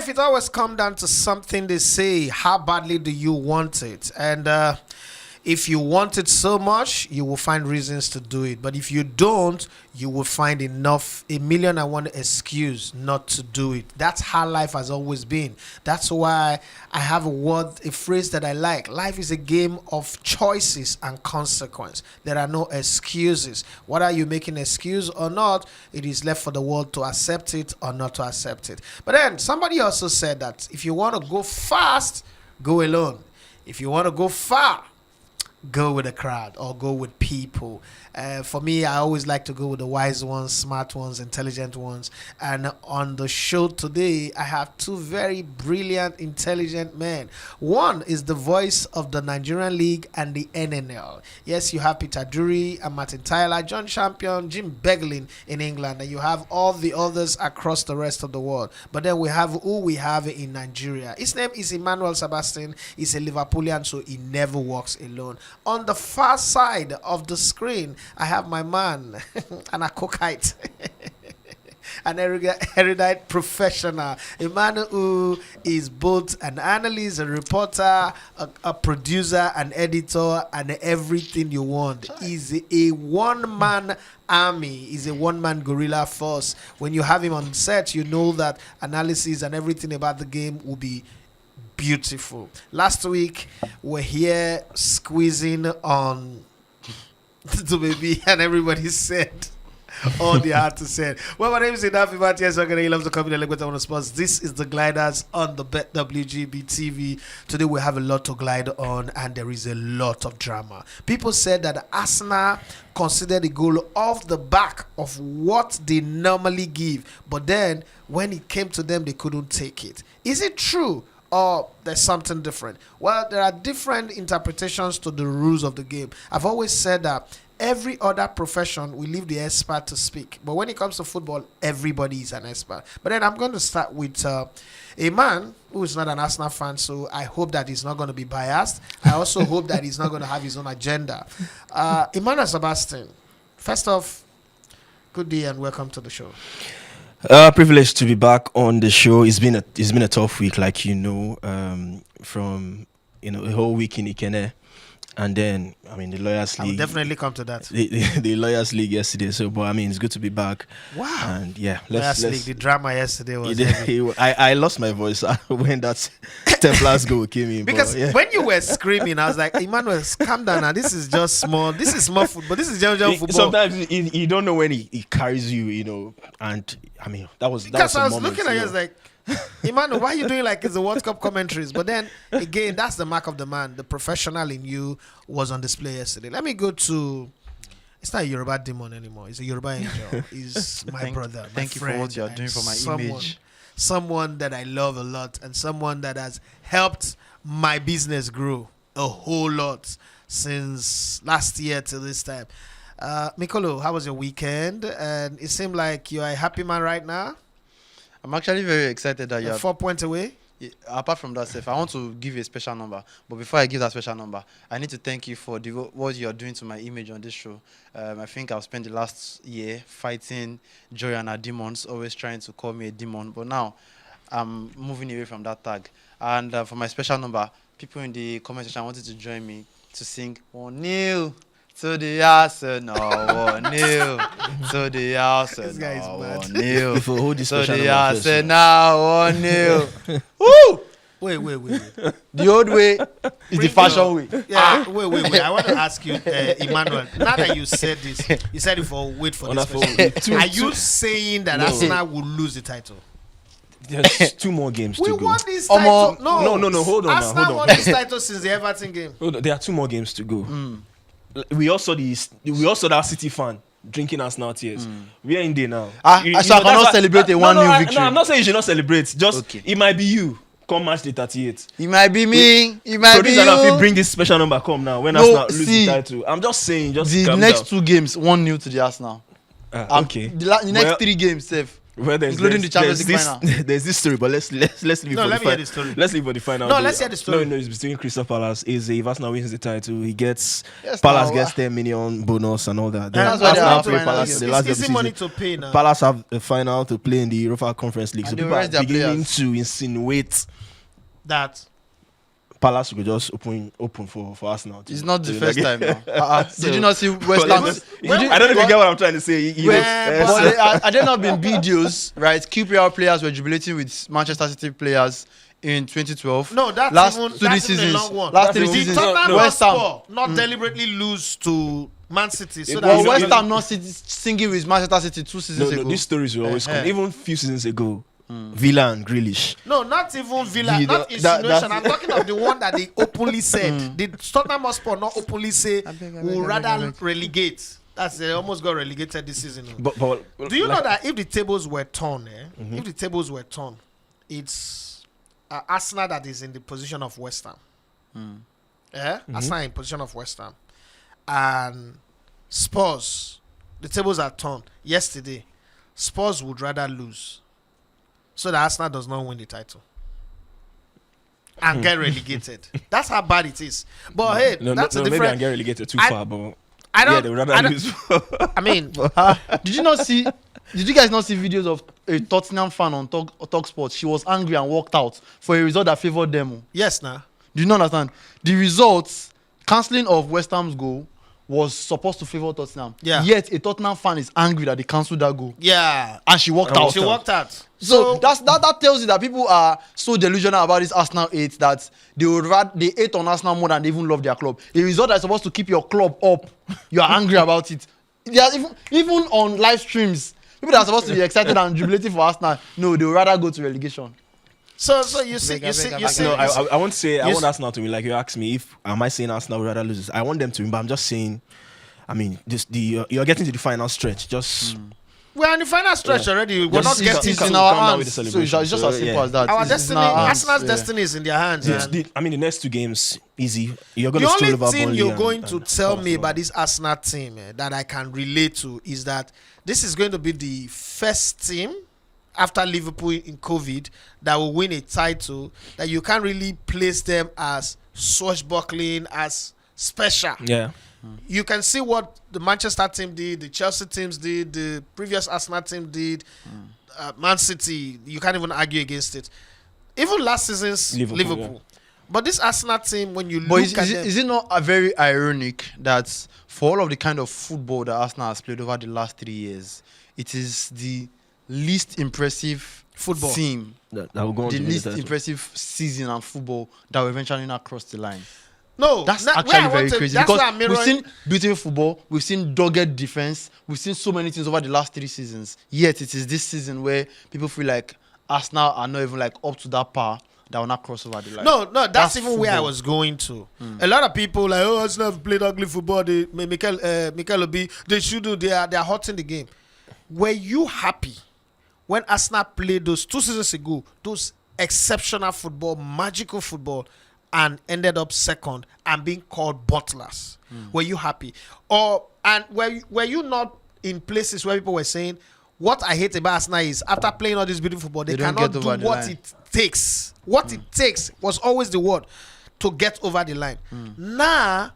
life, it always comes down to something they say. How badly do you want it? And if you want it so much, you will find reasons to do it. But if you don't, you will find a million and one excuse not to do it. That's how life has always been. That's why I have a phrase that I like. Life is a game of choices and consequence. There are no excuses. Whether you make an excuse or not, it is left for the world to accept it or not to accept it. But then somebody also said that if you want to go fast, go alone. If you want to go far, go with a crowd or go with people. For me, I always like to go with the wise ones, smart ones, intelligent ones. And on the show today, I have two very brilliant, intelligent men. One is the voice of the Nigerian League and the NNL. Yes, you have Peter Drury and Martin Tyler, John Champion, Jim Beglin in England, and you have all the others across the rest of the world. But then we have who we have in Nigeria. His name is Emmanuel Sebastian. He's a Liverpoolian, so he never walks alone. On the far side of the screen, I have my man, an Akokite, an erudite professional, a man who is both an analyst, a reporter, a producer, an editor, and everything you want. He's a one-man army. He's a one-man guerrilla force. When you have him on set, you know that analysis and everything about the game will be beautiful. Last week, we're here squeezing on the baby, and everybody said all they had to say. Well, my name is Idafi Matias. He loves the company Legueta on the sports. This is the Gliders on the BETWGB TV. Today we have a lot to glide on, and there is a lot of drama. People said that Arsenal considered the goal off the back of what they normally give, but then when it came to them, they couldn't take it. Is it true? Or there's something different? Well, there are different interpretations to the rules of the game. I've always said that every other profession, we leave the expert to speak. But when it comes to football, everybody is an expert. But then I'm going to start with a man who is not an Arsenal fan, so I hope that he's not going to be biased. I also hope that he's not going to have his own agenda. Emmanuel Sebastian, first off, good day and welcome to the show. Privileged to be back on the show. It's been a tough week, like from a whole week in Ikene, and then the Lawyers League. I'll definitely come to that. The Lawyers League yesterday. So, but it's good to be back. Wow. And yeah, Lawyers League. The drama yesterday was heavy. I lost my voice when that Templars goal came in. Because when you were screaming, I was like, Emmanuel, calm down now. This is just small. This is small football. This is general football. Sometimes you don't know when he carries you, and that was because that I was was looking at you, I was like, Emmanuel, why are you doing like it's the World Cup commentaries? But then again, that's the mark of the man. The professional in you was on display yesterday. Let me go to. It's not a Yoruba demon anymore. It's a Yoruba angel. He's my brother. Thank you for what you are doing for my image. Someone that I love a lot, and someone that has helped my business grow a whole lot since last year till this time. Mikolo, how was your weekend? And it seemed like you're a happy man right now. I'm actually very excited that you're 4 points away. Apart from that, I want to give you a special number. But before I give that special number, I need to thank you for what you're doing to my image on this show. I think I've spent the last year fighting Joy and her demons, always trying to call me a demon. But now I'm moving away from that tag. And for my special number, people in the comment section wanted to join me to sing "O'Neil to the Arsenal, O'Neil to the Arsenal, O'Neil to the Arsenal, O'Neil." Woo! Wait. The old way is the fashion way. Yeah, wait. I want to ask you, Emmanuel. Now that you said this, you said it for wait for this. Are you saying that Arsenal will lose the title? There's 2 more games to go. We won this title. No. Hold on. Arsenal won this title since the Everton game. There are 2 more games to go. We also that City fan drinking Arsenal tears. We are in there now. I cannot celebrate a 1-0 victory. No, I'm not saying you should not celebrate. Just It might be you. Come match the 38. It might be me. It might be you. If you bring this special number, come now. When Arsenal lose the title, I'm just saying. Just the next 2 games, 1-0 to the Arsenal. Okay. The next 3 games, safe. Well, including the Champions League final. There's this story, but let's leave it No, for let the me hear final. the story. Let's leave for the final. No, let's hear the story. No, it's between Crystal Palace. If Arsenal wins the title, he gets Yes, Palace now, gets 10 million bonus and all that. That's why they Arsenal are play final Palace games. the last It's of easy the money season. to pay now. Palace have a final to play in the Europa Conference League, so And they people are rest their beginning players. to insinuate That Palace could just open for Arsenal. It's not the to first like- time now. Did you not see West Well, Ham? it's- Did you- I don't know if you get what I'm trying to say. You know, Well, But are there not been videos, right? QPR players were jubilating with Manchester City players in 2012. no, that's last even two that's seasons, even a long one. last three Did seasons, Tottenham West Ham. Hotspur not deliberately lose to Man City? So It that Well, was- West Ham not singing with Manchester City 2 seasons no, ago. these stories will always come. Eh. Even a few seasons ago, Villa and Grealish. No, not even Villa, You not know, insinuation. that's- I'm talking of the one that they openly said. Did Tottenham Hotspur not openly say we'll rather relegate? They almost got relegated this season. But Do you know that if the tables were turned, if the tables were turned, it's Arsenal that is in the position of West Ham. Arsenal in position of West Ham. And Spurs, the tables are turned. Yesterday, Spurs would rather lose so that Arsenal does not win the title and get relegated. That's how bad it is. But hey, that's a maybe I different. get relegated too I- far, but I don't. yeah, they would rather I don't- lose. I mean, Did you not see? Did you guys not see videos of a Tottenham fan on Talk Sports? She was angry and walked out for a result that favored them. yes, now. Do you not understand? The results, cancelling of West Ham's goal was supposed to favor Tottenham. Yeah. Yet a Tottenham fan is angry that they cancelled that goal. Yeah, And she walked out. she walked out. So that tells you that people are so delusional about this Arsenal hate that they hate on Arsenal more than they even love their club. A result that is supposed to keep your club up, you are angry about it. They are even on live streams, people that are supposed to be excited and jubilating for Arsenal, no, they would rather go to relegation. So you see, you see. No, I won't say. I want Arsenal to win. Like you asked me, if am I saying Arsenal would rather lose this? I want them to win, but I'm just saying. I mean, you're getting to the final stretch. Just We're on the final stretch already. We're not Just getting It's calm in to our down with hands. the So it's celebration. just So, as simple yeah. as that. our It's destiny. in our hands, Arsenal's yeah. destiny is in their hands. and the next two games easy. You're going the to stroll only over thing Burnley you're and- going to and tell Palace me over. about this Arsenal team that I can relate to is that this is going to be the first team after Liverpool in COVID that will win a title that you can't really place them as swashbuckling, as special. Yeah. You can see what the Manchester team did, the Chelsea teams did, the previous Arsenal team did, Man City. You can't even argue against it. Even last season's Liverpool. But this Arsenal team, when you But look at them, is it not very ironic that for all of the kind of football that Arsenal has played over the last 3 years, it is the least impressive Football team, That will go on the to win least the title. impressive season and football that will eventually not cross the line? no, That's where I actually want very to- crazy that's because why I'm we've mirroring- seen beautiful football, we've seen dogged defense, we've seen so many things over the last 3 seasons. Yet it is this season where people feel like Arsenal are not even like up to that par that will not cross over the line. No, that's That's even where I football. was going to. A lot of people like, oh, Arsenal have played ugly football. Mikel Obi, they should do. They are hurting the game. Were you happy when Arsenal played those 2 seasons ago, those exceptional football, magical football, and ended up second and being called butlers? Were you happy? And were you not in places where people were saying, what I hate about Arsenal is after playing all this beautiful football, they They don't cannot get do over the what line. it takes. What it takes was always the word to get over the line. Now,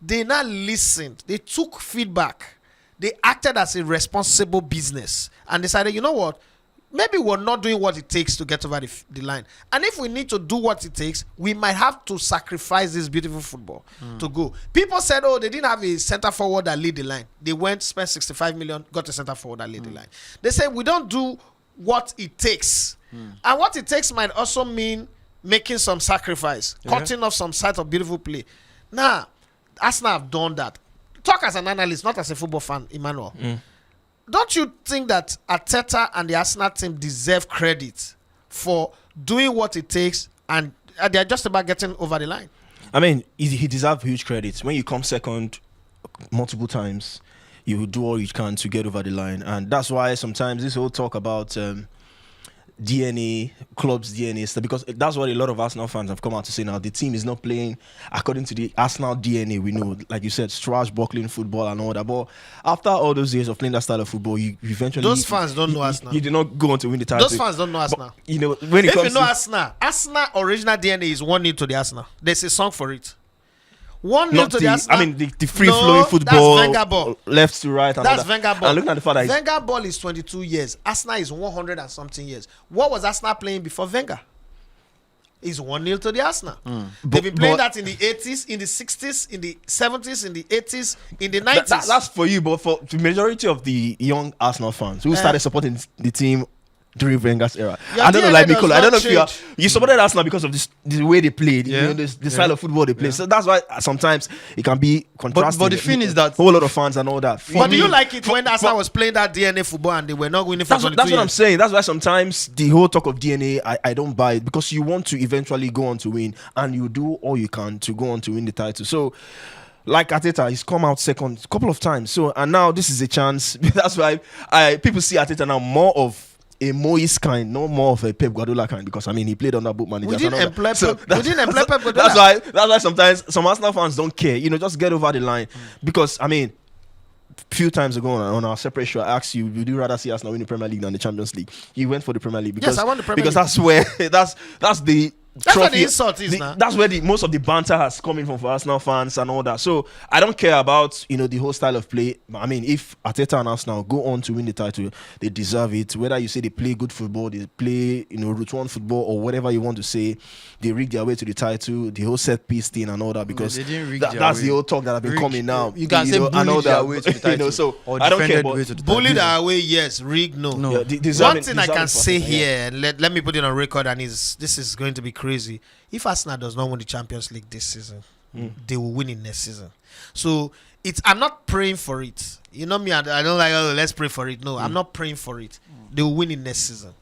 they now listened. They took feedback. They acted as a responsible business and decided, you know what? Maybe we're not doing what it takes to get over the line. And if we need to do what it takes, we might have to sacrifice this beautiful football to go. People said, oh, they didn't have a center forward that lead the line. They went, spent 65 million, got a center forward that lead the line. They said, we don't do what it takes. And what it takes might also mean making some sacrifice, cutting off some side of beautiful play. Now, Arsenal have done that. Talk as an analyst, not as a football fan, Emmanuel. Don't you think that Arteta and the Arsenal team deserve credit for doing what it takes and they're just about getting over the line? I mean, he deserves huge credit. When you come second multiple times, you will do all you can to get over the line. And that's why sometimes this whole talk about DNA, club's DNA stuff, because that's what a lot of Arsenal fans have come out to say now. The team is not playing according to the Arsenal DNA. We know, like you said, swashbuckling football and all that. But after all those years of playing that style of football, you eventually... Those fans don't know Arsenal. You did not go on to win the title. Those fans don't know Arsenal. But, you know, when it if comes you know to... Arsenal original DNA is 1-0 to the Arsenal. There's a song for it. 1-0 to the Arsenal. I mean, the free-flowing football, that's Wenger ball. Left to right. And That's all that. Wenger ball. And looking at the fact that Wenger ball is 22 years. Arsenal is 100 and something years. What was Arsenal playing before Wenger? It's 1-0 to the Arsenal. They've been playing that in the 80s, in the 60s, in the 70s, in the 80s, in the 90s. That's for you, but for the majority of the young Arsenal fans who started supporting the team during Wenger's era. I don't know, like Nicola. I don't know if you supported Arsenal because of the way they played, you know, the style of football they play. So that's why sometimes it can be contrasting. But the thing is that whole lot of fans and all that. But do you like it when Arsenal was playing that DNA football and they were not winning for 22 years? That's what I'm saying. That's why sometimes the whole talk of DNA, I don't buy it, because you want to eventually go on to win, and you do all you can to go on to win the title. So, like Arteta, he's come out second a couple of times. So, and now this is a chance. That's why people see Arteta now more of a Moyes kind, no more of a Pep Guardiola kind, because I mean he played under book managers. We didn't employ Pep Guardiola. That's why sometimes some Arsenal fans don't care. You know, just get over the line. Because I mean, a few times ago on our separate show, I asked you, would you rather see Arsenal win the Premier League than the Champions League? You went for the Premier League because yes, I want the Premier League. That's where that's the That's trophy, where the insult is now. That's where most of the banter has come in from for Arsenal fans and all that. So I don't care about, you know, the whole style of play. I mean, if Arteta and Arsenal go on to win the title, they deserve it. Whether you say they play good football, they play, you know, route one football, or whatever you want to say, they rig their way to the title, the whole set piece thing and all that, because that's the old talk that have been coming now. You can say bully their way to the title, you know, so or I don't care about way to the bully their way, yes. Rig, no. Yeah, one thing I can say here, and let me put it on record, and this is going to be crazy. If Arsenal does not win the Champions League this season, they will win it next season. So I'm not praying for it. You know me, I don't like, oh, let's pray for it. No, I'm not praying for it. They will win it next season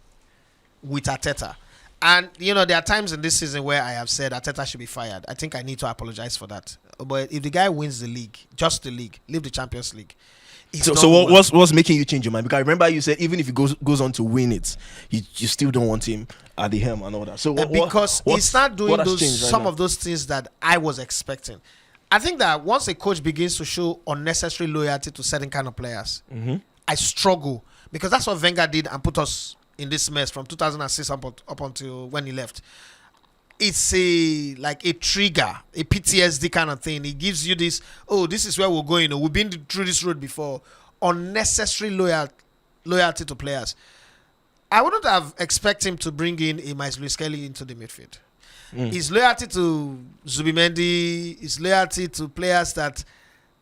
with Arteta. And, you know, there are times in this season where I have said Arteta should be fired. I think I need to apologize for that. But if the guy wins the league, just the league, leave the Champions League. So what's making you change your mind? Because I remember you said even if he goes on to win it, you still don't want him at the helm and all that. So because he's not doing some right of those things that I was expecting. I think that once a coach begins to show unnecessary loyalty to certain kind of players, I struggle, because that's what Wenger did and put us in this mess from 2006 up until when he left. It's like a trigger, a PTSD kind of thing. It gives you this, oh, this is where we're going. We've been through this road before. Unnecessary loyalty to players. I wouldn't have expected him to bring in a Luis Kelly into the midfield. His loyalty to Zubimendi, his loyalty to players that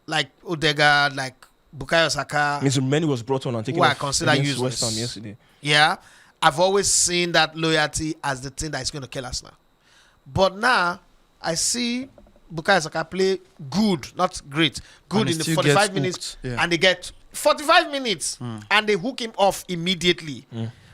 like Odegaard, like Bukayo Saka. Zubimendi was brought on and taken off consider useless. West Ham yesterday. Yeah, I've always seen that loyalty as the thing that is going to kill us now. But now, I see Bukayo Saka play good, not great. Good in the 45 minutes. And they get 45 minutes and they hook him off immediately.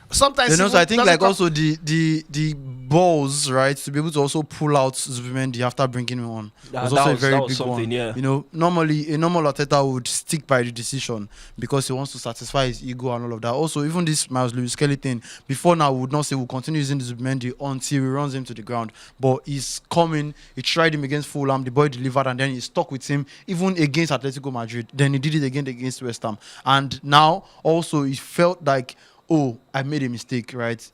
Sometimes, I think like also the balls, right, to be able to also pull out Zubimendi after bringing him on was also a very big one. Yeah. You know, normally a normal Arteta would stick by the decision because he wants to satisfy his ego and all of that. Also, even this Luis Kelly thing, before now we would not say we'll continue using Zubimendi until he runs him to the ground. But he's coming. He tried him against Fulham. The boy delivered, and then he stuck with him even against Atletico Madrid. Then he did it again against West Ham, and now also he felt like, oh, I made a mistake, right?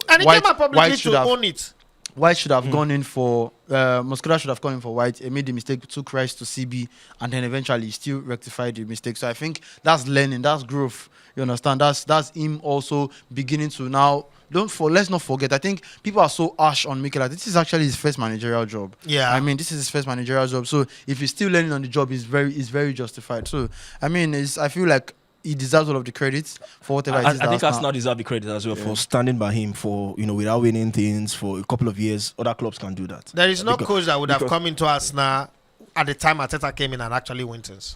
And he came out publicly to own it. White should have gone in for Mosquera should have gone in for White. He made the mistake, took Rice to CB, and then eventually still rectified the mistake. So I think that's learning, that's growth. You understand? That's him also beginning to now. Let's not forget. I think people are so harsh on Mikel. This is actually his first managerial job. Yeah, I mean, this is his first managerial job. So if he's still learning on the job, it's very justified. So I mean, I feel like he deserves all of the credits for whatever it is. I think Arsenal deserve the credit as well for standing by him for, you know, without winning things for a couple of years. Other clubs can do that. There is no coach that would have come into Arsenal at the time Arteta came in and actually win things.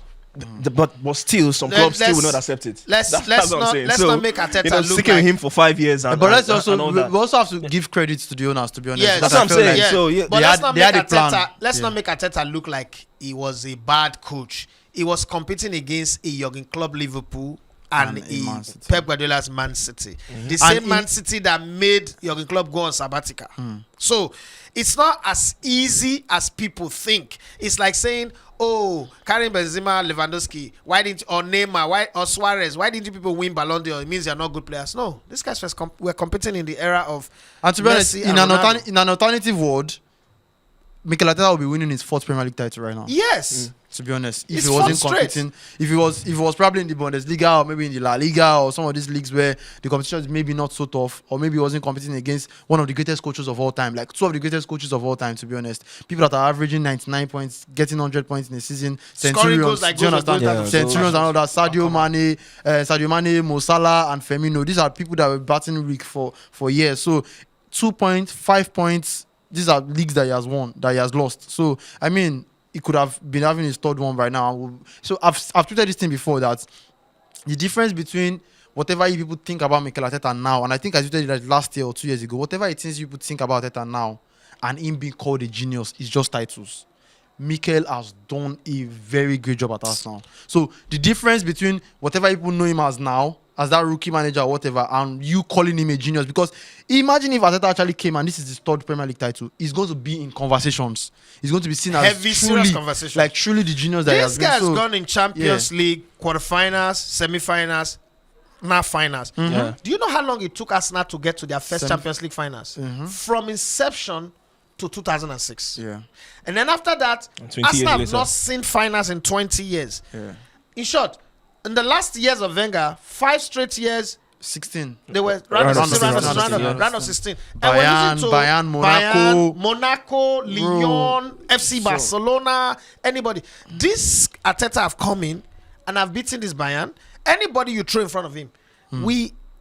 But still, some clubs still will not accept it. Let's not make Arteta look sticking with him for 5 years. But let's we also have to give credits to the owners, to be honest. Yeah, that's what I'm saying. Like, so yeah, but let's not make Arteta look like he was a bad coach. He was competing against a young club Liverpool and in Man City. Pep Guardiola's Man City. The same Man City that made Jurgen Klopp go on sabbatical. So it's not as easy as people think. It's like saying, oh, Karim Benzema, Lewandowski, or Neymar, or Suarez, why didn't you people win Ballon d'Or? It means you're not good players. No, these guys were competing in the era of And to be honest, Messi in and an alternative world, Mikel Arteta will be winning his 4th Premier League title right now. Yes. To be honest, if It's he wasn't fun competing, if he was probably in the Bundesliga or maybe in the La Liga or some of these leagues where the competition is maybe not so tough, or maybe he wasn't competing against one of the greatest coaches of all time, like 2 of the greatest coaches of all time. To be honest, people that are averaging 99 points, getting 100 points in a season, centurions, do you understand? Centurions and all that. Sadio Mane, Mo Salah, and Firmino. These are people that were batting league for years. So 2 points, 5 points. These are leagues that he has won, that he has lost. So I mean, he could have been having his 3rd one right now. So I've tweeted this thing before, that the difference between whatever you people think about Mikel Arteta now, and I think I tweeted it like last year or 2 years ago, whatever it is you people think about Arteta now and him being called a genius is just titles. Mikel has done a very great job at Arsenal. So the difference between whatever people know him as now, as that rookie manager or whatever, and you calling him a genius, because imagine if Arteta actually came and this is his 3rd Premier League title, he's going to be in conversations. He's going to be seen as heavy, serious conversation. like truly the genius that he has This guy been. has gone in Champions League, quarterfinals, semi-finals, now finals. Yeah. Do you know how long it took Arsenal to get to their first Champions League finals? From inception to 2006. Yeah. And then after that, 20 Arsenal years have later. not seen finals in 20 years. Yeah. In short, in the last years of Wenger, 5 straight years, 16. they were round of 16. round of 16. Bayern, Monaco. Monaco, Lyon, FC Barcelona, anybody. This Arteta have come in and have beaten this Bayern. Anybody you throw in front of him,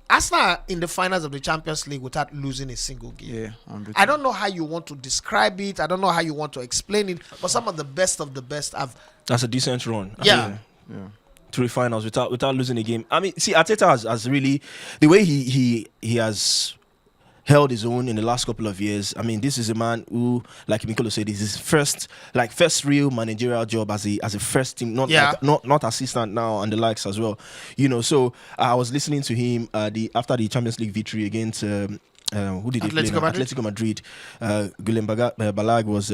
Arsenal are in the finals of the Champions League without losing a single game. Yeah, I don't know how you want to describe it. I don't know how you want to explain it. But some of the best have. That's a decent run. Yeah. To the finals without losing a game. I mean, see, Arteta has really, the way he has held his own in the last couple of years. I mean, this is a man who, like Mikolo said, is his first real managerial job as a first team, not assistant now and the likes as well. You know, so I was listening to him after the Champions League victory against who did he play? Atletico Madrid. Guillem Balag was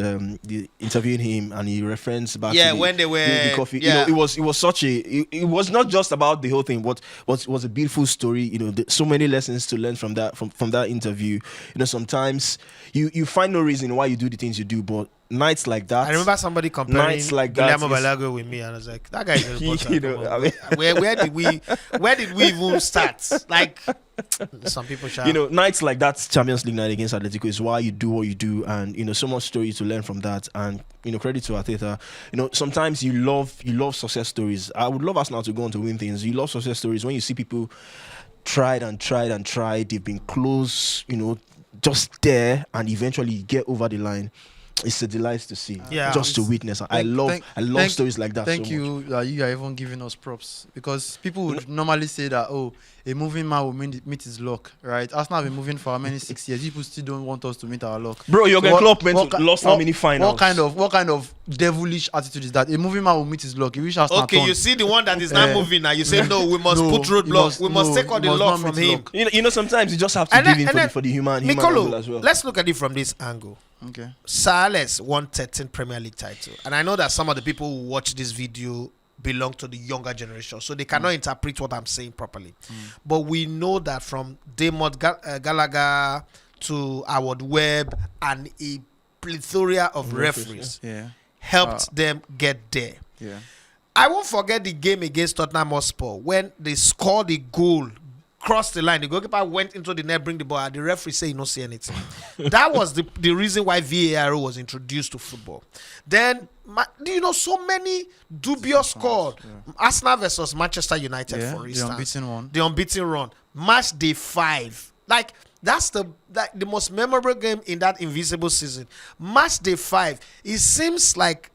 interviewing him, and he referenced back to when they were the coffee. You know, it was such a. It was not just about the whole thing, but was a beautiful story. You know, so many lessons to learn from that interview. You know, sometimes you find no reason why you do the things you do, but nights like that. I remember somebody comparing Guillermo Balago with me, and I was like, that guy is a reporter. You know, I mean, where did we even start? Like, some people shout. You know, nights like that, Champions League night against Atletico, is why you do what you do, and you know, so much story to learn from that. And you know, credit to Arteta. You know, sometimes you love success stories. I would love us now to go on to win things. You love success stories when you see people tried. They've been close. You know, just there, and eventually get over the line. It's a delight to see, just to witness. I love stories like that. Thank so you much. that you are even giving us props, because people would normally say that, oh, a moving man will meet his luck, right? Arsenal have been moving for how many 6 years? People still don't want us to meet our luck. Bro, Jurgen Klopp lost how many finals? What kind of devilish attitude is that? A moving man will meet his luck. You wish Arsenal okay, you see the one that is not moving now. You say no, we must put roadblocks. We must take all the luck from him. You know, sometimes you just have to give in for the human angle as well. Let's look at it from this angle. Okay. Sir Alex won 13 Premier League title, and I know that some of the people who watch this video belong to the younger generation, so they cannot interpret what I'm saying properly. But we know that from Dermot Gallagher to Howard Webb and a plethora of referees helped them get there. Yeah. I won't forget the game against Tottenham Hotspur when they scored the goal, crossed the line, the goalkeeper went into the net, bring the ball, and the referee say he don't see anything. That was the reason why VAR was introduced to football. Then, you know, so many dubious scores. Arsenal versus Manchester United, for instance. The unbeaten run. Match day 5. Like, that's the most memorable game in that invisible season. Match day 5. It seems like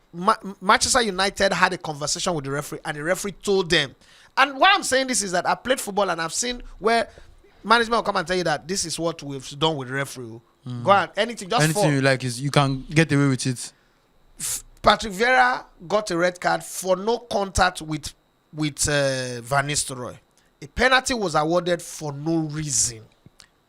Manchester United had a conversation with the referee, and the referee told them. And why I'm saying this is that I played football and I've seen where management will come and tell you that this is what we've done with the referee. Go on, anything you like is you can get away with it. Patrick Vieira got a red card for no contact with Van Nistelrooy. A penalty was awarded for no reason,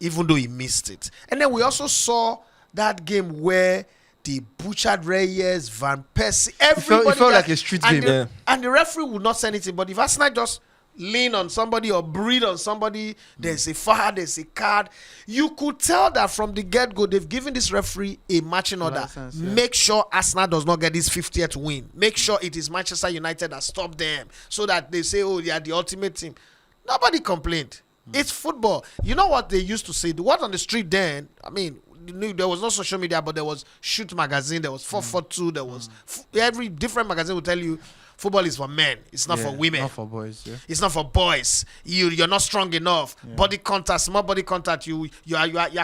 even though he missed it. And then we also saw that game where they butchered Reyes, Van Persie, everybody. It felt like a street game. And the referee would not say anything. But if Arsenal just lean on somebody or breathe on somebody, there's a foul, there's a card. You could tell that from the get-go, they've given this referee a matching order. License, yeah. Make sure Arsenal does not get this 50th win. Make sure it is Manchester United that stop them so that they say, oh, they are the ultimate team. Nobody complained. It's football. You know what they used to say? The word on the street then, I mean, there was no social media, but there was Shoot magazine, there was 442, there was every different magazine will tell you football is for men, it's not for women, not for boys. Yeah. it's not for boys. You're not strong enough. Body contact, small body contact, you're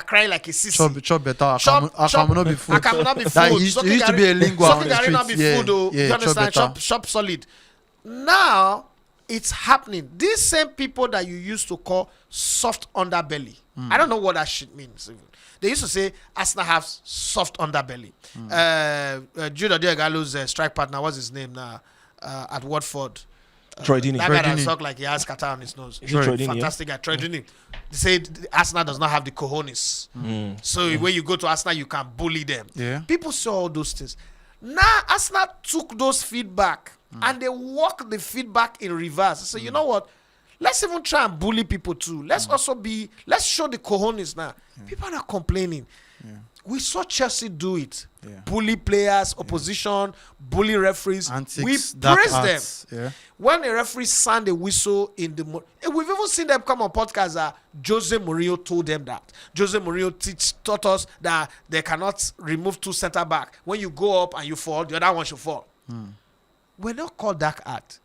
crying like a sissy. Chop better. I can not be food. I cannot be That food. used to be a lingua on the Something not be streets. food though. Yeah, You understand? chop better. Shop solid. Now it's happening. These same people that you used to call soft underbelly. I don't know what that shit means. They used to say Arsenal have soft underbelly. Jude Diagalo's strike partner, what's his name now? At Watford. Troy Deeney. That guy that talk like he has Qatar on his nose. Troy Deeney, Fantastic guy. Troy Deeney. They say Arsenal does not have the cojones. So when you go to Arsenal, you can bully them. Yeah. People saw all those things. Now Arsenal took those feedback and they walk the feedback in reverse. So you know what? Let's even try and bully people too. Let's let's show the cojones now. People are not complaining. We saw Chelsea do it. Bully players, opposition, bully referees. Antics, we dark praise arts. them. Yeah. When a referee sound a whistle in the... We've even seen them come on podcasts that Jose Mourinho told them that. Jose Mourinho taught us that they cannot remove two center back. When you go up and you fall, the other one should fall. We're not called dark art.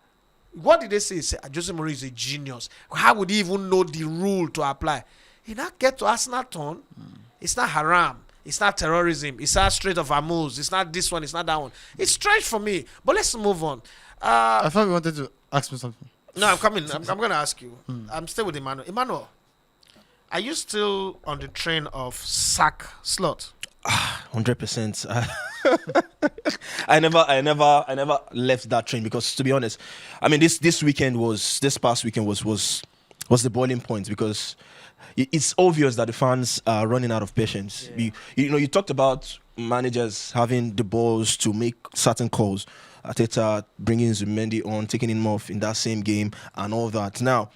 What did they say? Say Jose Mourinho is a genius. How would he even know the rule to apply? He not get to Arsenal turn. It's not haram. It's not terrorism. It's not Strait of Hormuz. It's not this one. It's not that one. It's strange for me. But let's move on. I thought you wanted to ask me something. No, I'm coming. I'm going to ask you. I'm still with Emmanuel. Emmanuel, are you still on the train of sack slot? 100%. I never left that train because, to be honest, I mean this past weekend was the boiling point because it's obvious that the fans are running out of patience. You talked about managers having the balls to make certain calls. Arteta bringing Zubimendi on, taking him off in that same game, and all that. Now,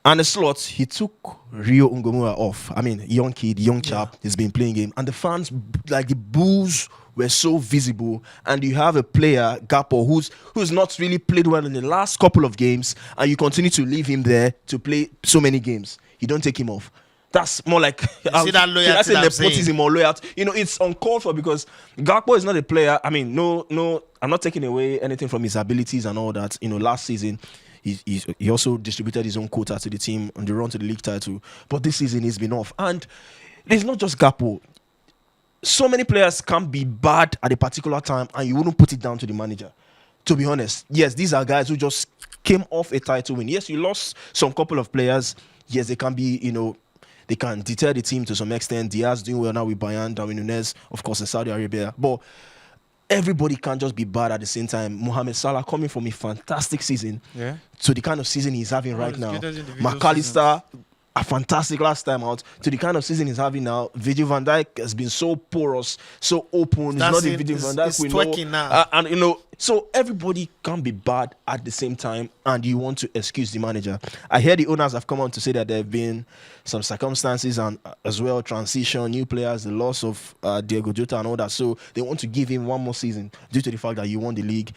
and the slot, he took Rio Ngomura off. I mean, young kid, young chap, he's been playing game. And the fans, like the boos were so visible. And you have a player, Gakpo, who's not really played well in the last couple of games. And you continue to leave him there to play so many games. You don't take him off. That's more like... see that loyalty I say that I'm saying? nepotism or loyalty. It's uncalled for because Gakpo is not a player. I mean, no, I'm not taking away anything from his abilities and all that. Last season... He also distributed his own quota to the team on the run to the league title. But this season he's been off. And it's not just Gakpo. So many players can be bad at a particular time and you wouldn't put it down to the manager. To be honest, yes, these are guys who just came off a title win. Yes, you lost some couple of players. Yes, they can be, they can deter the team to some extent. Diaz doing well now with Bayern, Darwin Nunez, of course, in Saudi Arabia. But everybody can't just be bad at the same time. Mohamed Salah coming from a fantastic season to the kind of season he's having right now. McAllister, a fantastic last time out, to the kind of season he's having now. Virgil van Dijk has been so porous, so open. He's not the Virgil van Dijk we know. Now. And so everybody can be bad at the same time, and you want to excuse the manager. I hear the owners have come out to say that there have been some circumstances and as well transition, new players, the loss of Diego Jota and all that. So they want to give him one more season due to the fact that you won the league.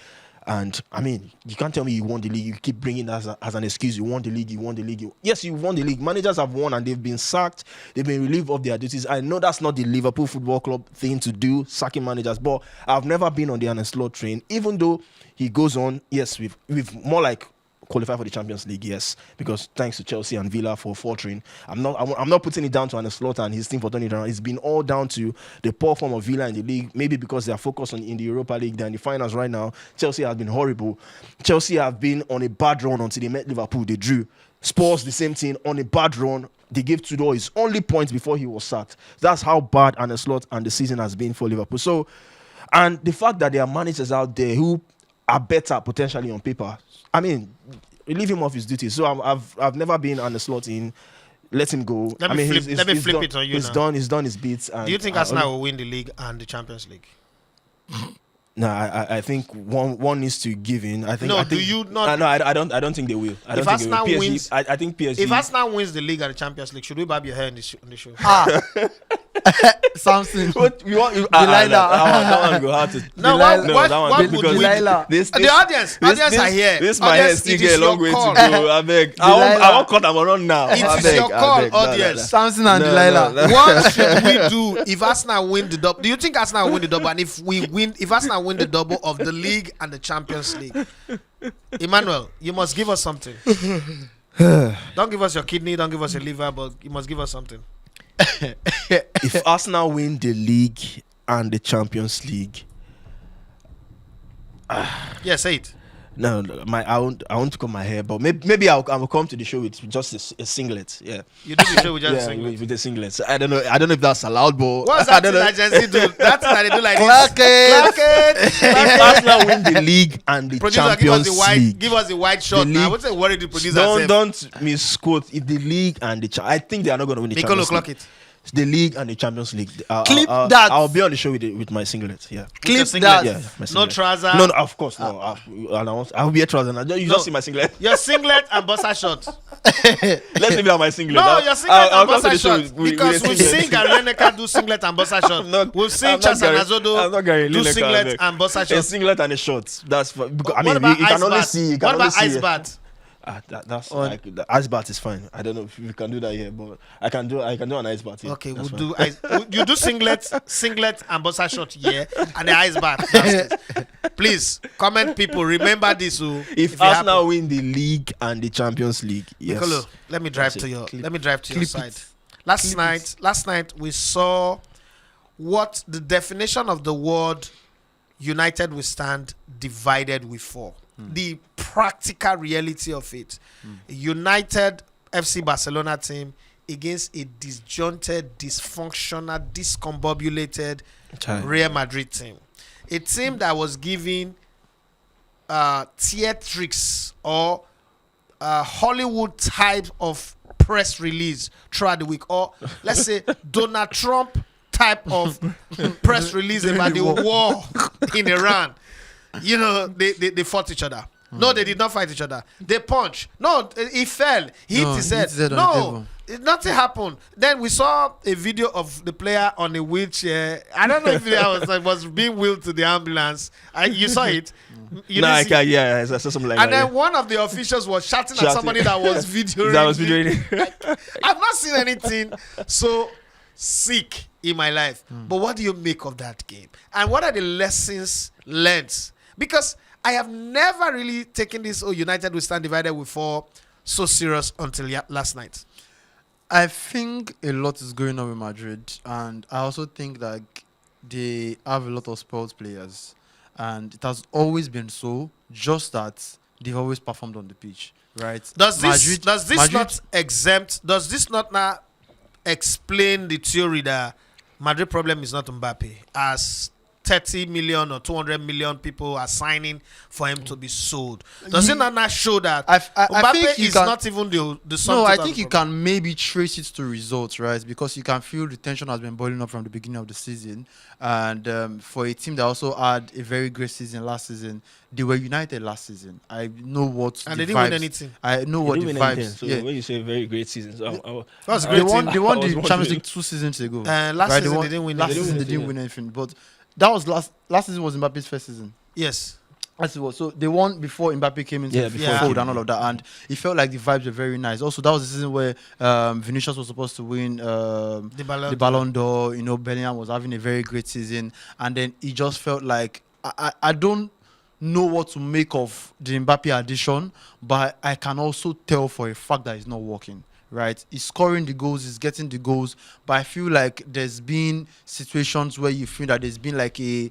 And I mean, you can't tell me you won the league. You keep bringing that as an excuse. You won the league. Yes, you won the league. Managers have won and they've been sacked. They've been relieved of their duties. I know that's not the Liverpool Football Club thing to do, sacking managers. But I've never been on the Arne Slot train. Even though he goes on, yes, we've more like qualify for the Champions League, yes, because thanks to Chelsea and Villa for faltering. I'm not putting it down to Arne Slot and his team for turning it around. It's been all down to the poor form of Villa in the league, maybe because they are focused in the Europa League. They're in the finals right now. Chelsea has been horrible. Chelsea have been on a bad run until they met Liverpool. They drew. Spurs, the same thing, on a bad run. They gave Tudor his only points before he was sacked. That's how bad Arne Slot and the season has been for Liverpool. So, and the fact that there are managers out there who are better potentially on paper. I mean, relieve him of his duties. So I've never been on the slot in. Let him go. Let me flip done, it on you He's now. done. He's done his bits. And Do you think Arsenal will win the league and the Champions League? No, I think one needs to give in. I think. No, I think, do you not? No, I don't think they will. I don't If think Arsenal they will. PSG, wins, I think PSG. if Arsenal wins the league and the Champions League, should we bob your hair in the show? Samson. What you want? Delilah. That one go hard to. No, that one Delilah. The audience are here. This my hair Audience, still it get is a long your way call. to go. I beg. I won't cut them on now. It I is beg, your I call, beg. audience. Samson and No, Delilah. no. What should we do if Arsenal win the double? Do you think Arsenal will win the double? And if Arsenal win the double of the league and the Champions League, Emmanuel, you must give us something. Don't give us your kidney, don't give us your liver, but you must give us something. If Arsenal win the league and the Champions League, Yeah, say it. no, I want to cut my hair, but maybe I'll come to the show with just a singlet. Yeah, You do the show with just yeah, singlet. with the singlet. I don't know if that's allowed, but What's I that don't thing know. agency do? That thing that they do like Clack this. it. If Arsenal win the league and the Producer, give us Champions the white. League, Give us the white shot The now. league- What's the worry the producer said? don't misquote. If the league and the I think they are not going to win the Nicolo, Champions clock League. it. The league and the Champions League. Clip that. I'll be on the show with my singlet. Yeah. With your Clip singlet. that. Yeah, my No singlet. trouser. No, of course no. I'll be a trouser. You No. just see my singlet. Your singlet and bossa shot. Let's leave it on my singlet. No, your singlet I'll and come to bossa the show shot. with Because a we've singlet. seen Gary Lineker do singlet and bossa shot. Not- We've seen I'm not Chas Gary- and I'm Azodo not Gary do Lineker, singlet I beg. and bossa A shot. singlet and a short. That's because, I What mean, about you can ice only bath? see. You can What only about see ice bath? That's On- like the ice bath is fine. I don't know if we can do that here, but I can do an ice bath here. Okay, we'll That's do ice. You do singlet and bossa shot, yeah, and the ice bath. That's it. Please comment, people. Remember this. If it Arsenal happen. win the league and the Champions League, yes. Nicolo, let me drive That's to it. your. Clip- Let me drive to your clip side. it. Last night we saw what the definition of the word united we stand, divided we fall. The practical reality of it. A United FC Barcelona team against a disjointed, dysfunctional, discombobulated Child. Real Madrid team. A team that was giving theatrics or Hollywood type of press release throughout the week, or let's say Donald Trump type of press release about the war in Iran. You know, they fought each other. No, they did not fight each other. They punched. No, he fell. He hit No, his he head. hit his head on the No, table. nothing happened. Then we saw a video of the player on a wheelchair. I don't know if it was being wheeled to the ambulance. You saw it. You No, didn't I see can't. Yeah, I saw something like and that. then one of the officials was shouting at Shouting. somebody that was videoing. That was videoing. I've not seen anything so sick in my life. But what do you make of that game? And what are the lessons learned? Because I have never really taken this United we stand divided we fall so serious until last night. I think a lot is going on with Madrid, and I also think that they have a lot of sports players, and it has always been so. Just that they've always performed on the pitch, right? Does this Madrid- not exempt? Does this not now explain the theory that Madrid problem is not Mbappe, as 30 million or 200 million people are signing for him to be sold? Does it not show that I Mbappe think you is can- not even the sum No, total I of the think you problem? can maybe trace it to results, right? Because you can feel the tension has been boiling up from the beginning of the season. And for a team that also had a very great season last season, they were united last season. I know what And the they didn't win vibes- anything. I know They what the didn't win anything. vibes. So Yeah. when you say very great season, so That was a I- great They won. team. They won I was the wondering. Champions League 2 seasons ago. Last Right, season they didn't win Last anything. season they didn't win anything, but that was last season was Mbappe's first season. Yes. As it was. So they won before Mbappe came into Yeah, the before he fold came and all in. of that, and it felt like the vibes were very nice. Also, that was the season where Vinicius was supposed to win The the Ballon d'Or. You know, Bellingham was having a very great season, and then it just felt like I don't know what to make of the Mbappe addition, but I can also tell for a fact that it's not working. Right, he's scoring the goals, he's getting the goals, but I feel like there's been situations where you feel that there's been like a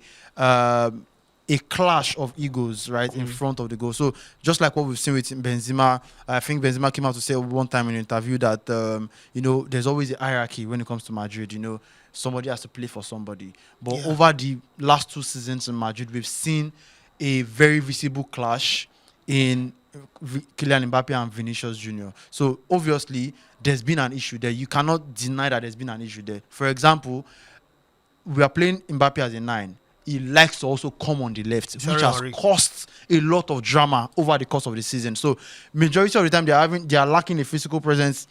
clash of egos, right, in front of the goal. So just like what we've seen with Benzema, I think Benzema came out to say one time in an interview that you know, there's always a hierarchy when it comes to Madrid. You know, somebody has to play for somebody. But over the last 2 seasons in Madrid, we've seen a very visible clash in Kylian Mbappe and Vinicius Junior. So obviously there's been an issue there. You cannot deny that there's been an issue there. For example, we are playing Mbappe as a 9. He likes to also come on the left, which has caused a lot of drama over the course of the season. So majority of the time they are lacking a physical presence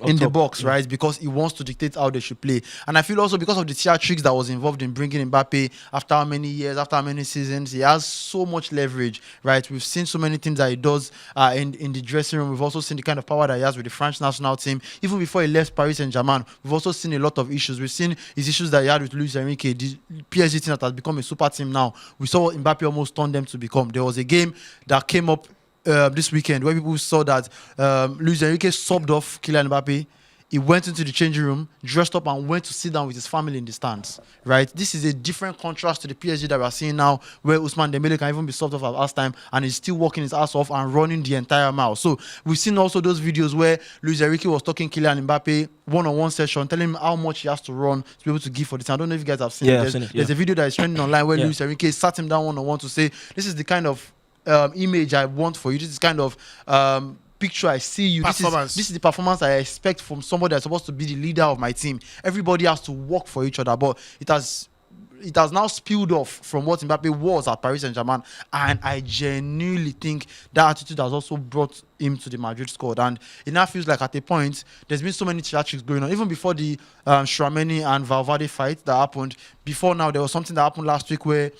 in the box, right? Because he wants to dictate how they should play. And I feel also because of the theatrics that was involved in bringing Mbappe after how many years, after how many seasons, he has so much leverage, right? We've seen so many things that he does in the dressing room. We've also seen the kind of power that he has with the French national team. Even before he left Paris Saint-Germain, we've also seen a lot of issues. We've seen his issues that he had with Luis Enrique, the PSG team that has become a super team now. We saw what Mbappe almost turned them to become. There was a game that came up this weekend where people saw that Luis Enrique subbed off Kylian Mbappe. He went into the changing room, dressed up, and went to sit down with his family in the stands. Right? This is a different contrast to the PSG that we are seeing now, where Ousmane Dembele can even be subbed off at last time, and he's still working his ass off and running the entire mile. So we've seen also those videos where Luis Enrique was talking Kylian Mbappe one-on-one session, telling him how much he has to run to be able to give for this. I don't know if you guys have seen it. There's a video that is trending online where Luis Enrique sat him down one-on-one to say, "This is the kind of image I want for you. This is kind of picture I see you. This is the performance I expect from somebody that's supposed to be the leader of my team." Everybody has to work for each other, but it has now spilled off from what Mbappe was at Paris Saint-Germain, and I genuinely think that attitude has also brought him to the Madrid squad. And it now feels like at a point there's been so many theatrics going on, even before the Tchouameni and Valverde fight that happened. Before now, there was something that happened last week where,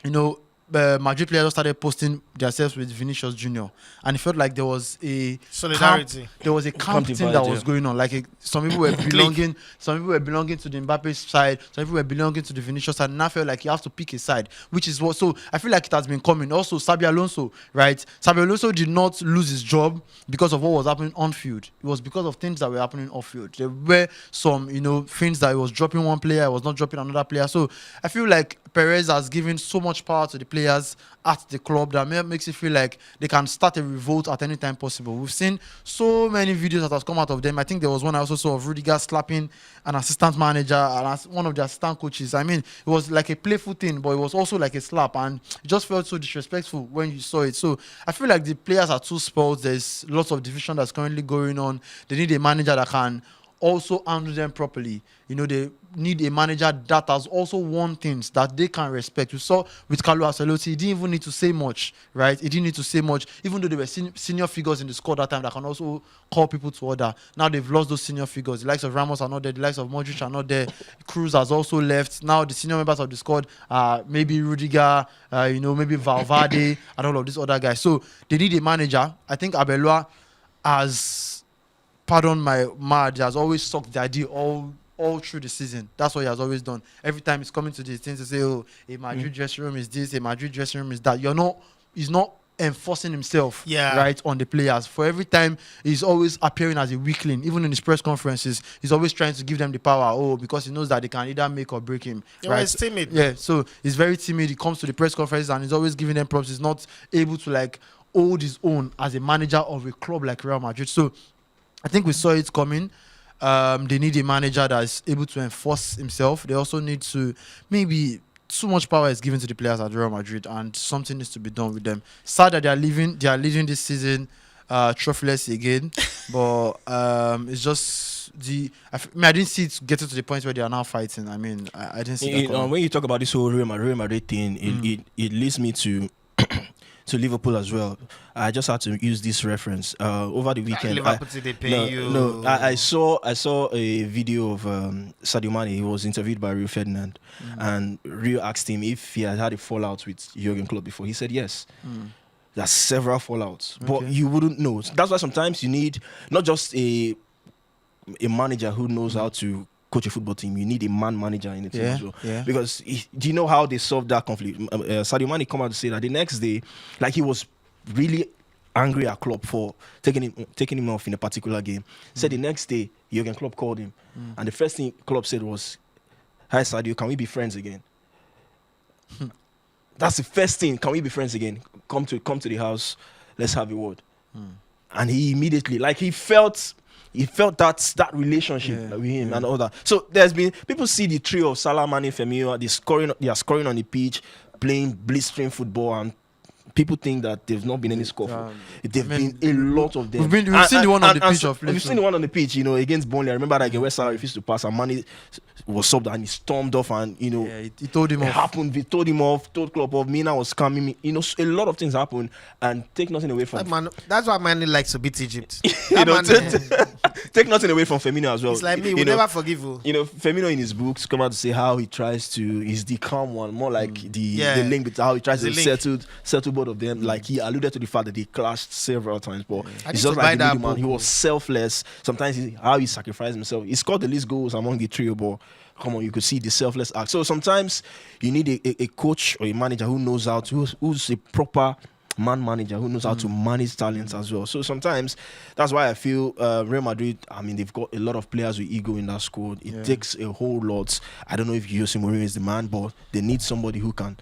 you know, Madrid players started posting themselves with Vinicius Junior, and it felt like there was a solidarity. There was a camp thing that was going on. Like some people were belonging, some people were belonging to the Mbappe side, some people were belonging to the Vinicius side. And I felt like you have to pick a side, which is what. So I feel like it has been coming. Also, Xabi Alonso, right? Xabi Alonso did not lose his job because of what was happening on field. It was because of things that were happening off field. There were some, things that he was dropping one player, he was not dropping another player. So I feel like Perez has given so much power to the players at the club that makes it feel like they can start a revolt at any time possible. We've seen so many videos that has come out of them. I think there was one I also saw of Rudiger slapping an assistant manager and one of the assistant coaches. I mean, it was like a playful thing, but it was also like a slap, and it just felt so disrespectful when you saw it. So I feel like the players are too spoiled. There's lots of division that's currently going on. They need a manager that can also handle them properly. They need a manager that has also won things that they can respect. We saw with Carlo Ancelotti, he didn't even need to say much, right? He didn't need to say much, even though there were senior figures in the squad that time that can also call people to order. Now they've lost those senior figures. The likes of Ramos are not there. The likes of Modric are not there. Cruz has also left. Now the senior members of the squad are maybe Rudiger, maybe Valverde, and all of these other guys. So they need a manager. I think Arbeloa has, pardon my mad, has always sucked the idea all through the season. That's what he has always done. Every time he's coming to these things to say, "Oh, a Madrid dressing room is this, a Madrid dressing room is that." He's not enforcing himself right on the players. For every time he's always appearing as a weakling. Even in his press conferences, he's always trying to give them the power. Because he knows that they can either make or break him. Right? He's timid. Yeah, so he's very timid. He comes to the press conferences and he's always giving them props. He's not able to hold his own as a manager of a club like Real Madrid. So I think we saw it coming. They need a manager that is able to enforce himself. They also need to, maybe too much power is given to the players at Real Madrid, and something needs to be done with them. Sad that they are leaving this season trophyless again, but it's just I didn't see it getting to the point where they are now fighting. I mean, I didn't see that. When you talk about this whole Real Madrid thing, it leads me to to Liverpool as well. I just had to use this reference over the weekend. I saw a video of Sadio Mane. He was interviewed by Rio Ferdinand, and Rio asked him if he had a fallout with Jurgen Klopp before. He said yes. There's several fallouts, but you wouldn't know. That's why sometimes you need not just a manager who knows how to coach a football team. You need a man manager in the team as well. Yeah. Because do you know how they solved that conflict? Sadio Mane come out to say that the next day, he was really angry at Klopp for taking him off in a particular game. Said the next day, Jurgen Klopp called him, and the first thing Klopp said was, "Hi Sadio, can we be friends again?" That's the first thing. Can we be friends again? Come to the house. Let's have a word. And he immediately, he felt that relationship with him and all that. So there's been people see the trio of Salah, Mane, Firmino. They are scoring on the pitch, playing blistering football and people think that there's not been any score. There've been a lot of them. We've seen the one on the pitch of late. We've seen the one on the pitch, you know, against Burnley. I remember that game where Salah refused to pass and Mane was subbed and he stormed off and, you know, he told him off. Happened. He told him off, told Klopp off. Mina was coming me. You know, a lot of things happened and take nothing away from. That's why Mane likes to beat Egypt. You know, take nothing away from Firmino as well. It's like me, we never forgive you. You know, Firmino in his books come out to say how he tries to, he's the calm one, more like the link between how he tries to settle both of them. Like he alluded to the fact that they clashed several times, but it's just like the middleman. He was selfless. Sometimes how he sacrificed himself. He scored the least goals among the trio, but come on, you could see the selfless act. So sometimes you need a coach or a manager who knows how to, who's a proper man manager who knows how to manage talents as well. So sometimes that's why I feel Real Madrid, I mean, they've got a lot of players with ego in that squad. It takes a whole lot. I don't know if Jose Mourinho is the man, but they need somebody who can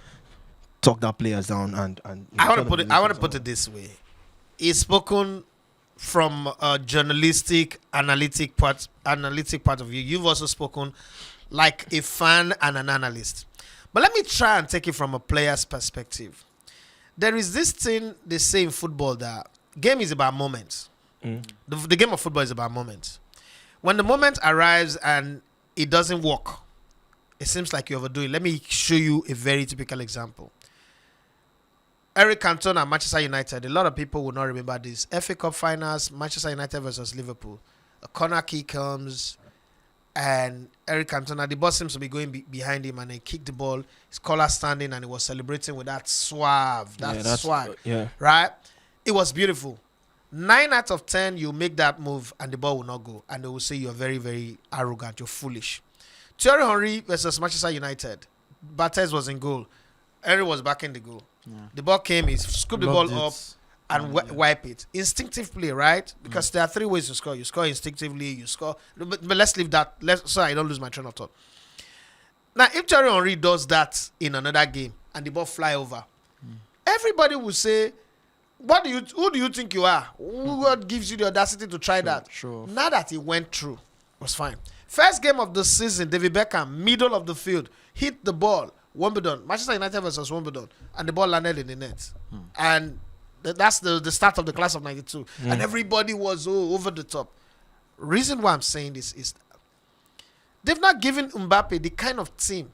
talk that players down and I want to put it this way. He's spoken from a journalistic analytic part of view. You've also spoken like a fan and an analyst. But let me try and take it from a player's perspective. There is this thing they say in football that game is about moments. The game of football is about moments. When the moment arrives and it doesn't work, it seems like you overdo it. Let me show you a very typical example. Eric Cantona, Manchester United. A lot of people will not remember this. FA Cup finals, Manchester United versus Liverpool. A corner kick comes, and Eric Cantona, the ball seems to be going behind him, and he kicked the ball. His collar standing, and he was celebrating with that suave, swag. Right? It was beautiful. 9 out of 10, you make that move, and the ball will not go, and they will say you're very, very arrogant. You're foolish. Thierry Henry versus Manchester United. Barthez was in goal. Henry was back in the goal. The ball came, he scooped the ball up and wipe it. Instinctive play, right? Because there are 3 ways to score. You score instinctively, you score. But let's leave that, so I don't lose my train of thought. Now, if Thierry Henry does that in another game and the ball fly over, everybody will say, who do you think you are? What gives you the audacity to try that? Sure. Now that he went through, was fine. First game of the season, David Beckham, middle of the field, hit the ball. Wimbledon, Manchester United versus Wimbledon, and the ball landed in the net. And that's the start of the class of 92. And everybody was over the top. Reason why I'm saying this is they've not given Mbappe the kind of team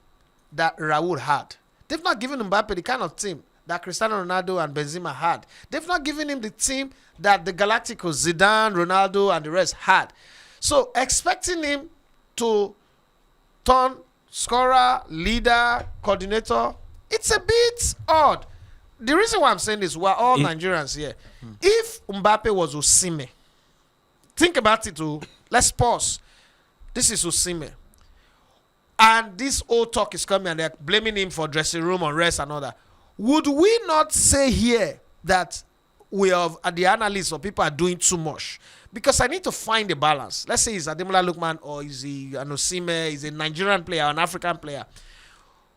that Raul had. They've not given Mbappe the kind of team that Cristiano Ronaldo and Benzema had. They've not given him the team that the Galacticos, Zidane, Ronaldo, and the rest had. So expecting him to turn scorer, leader, coordinator, it's a bit odd. The reason why I'm saying this, we're all Nigerians here. If Mbappe was Osimhen, think about it too. Let's pause. This is Osimhen. And this old talk is coming and they're blaming him for dressing room unrest and all that. Would we not say here that we have the analysts or people are doing too much? Because I need to find a balance. Let's say he's Ademola Lookman or is he an Osimhen, is a Nigerian player, an African player.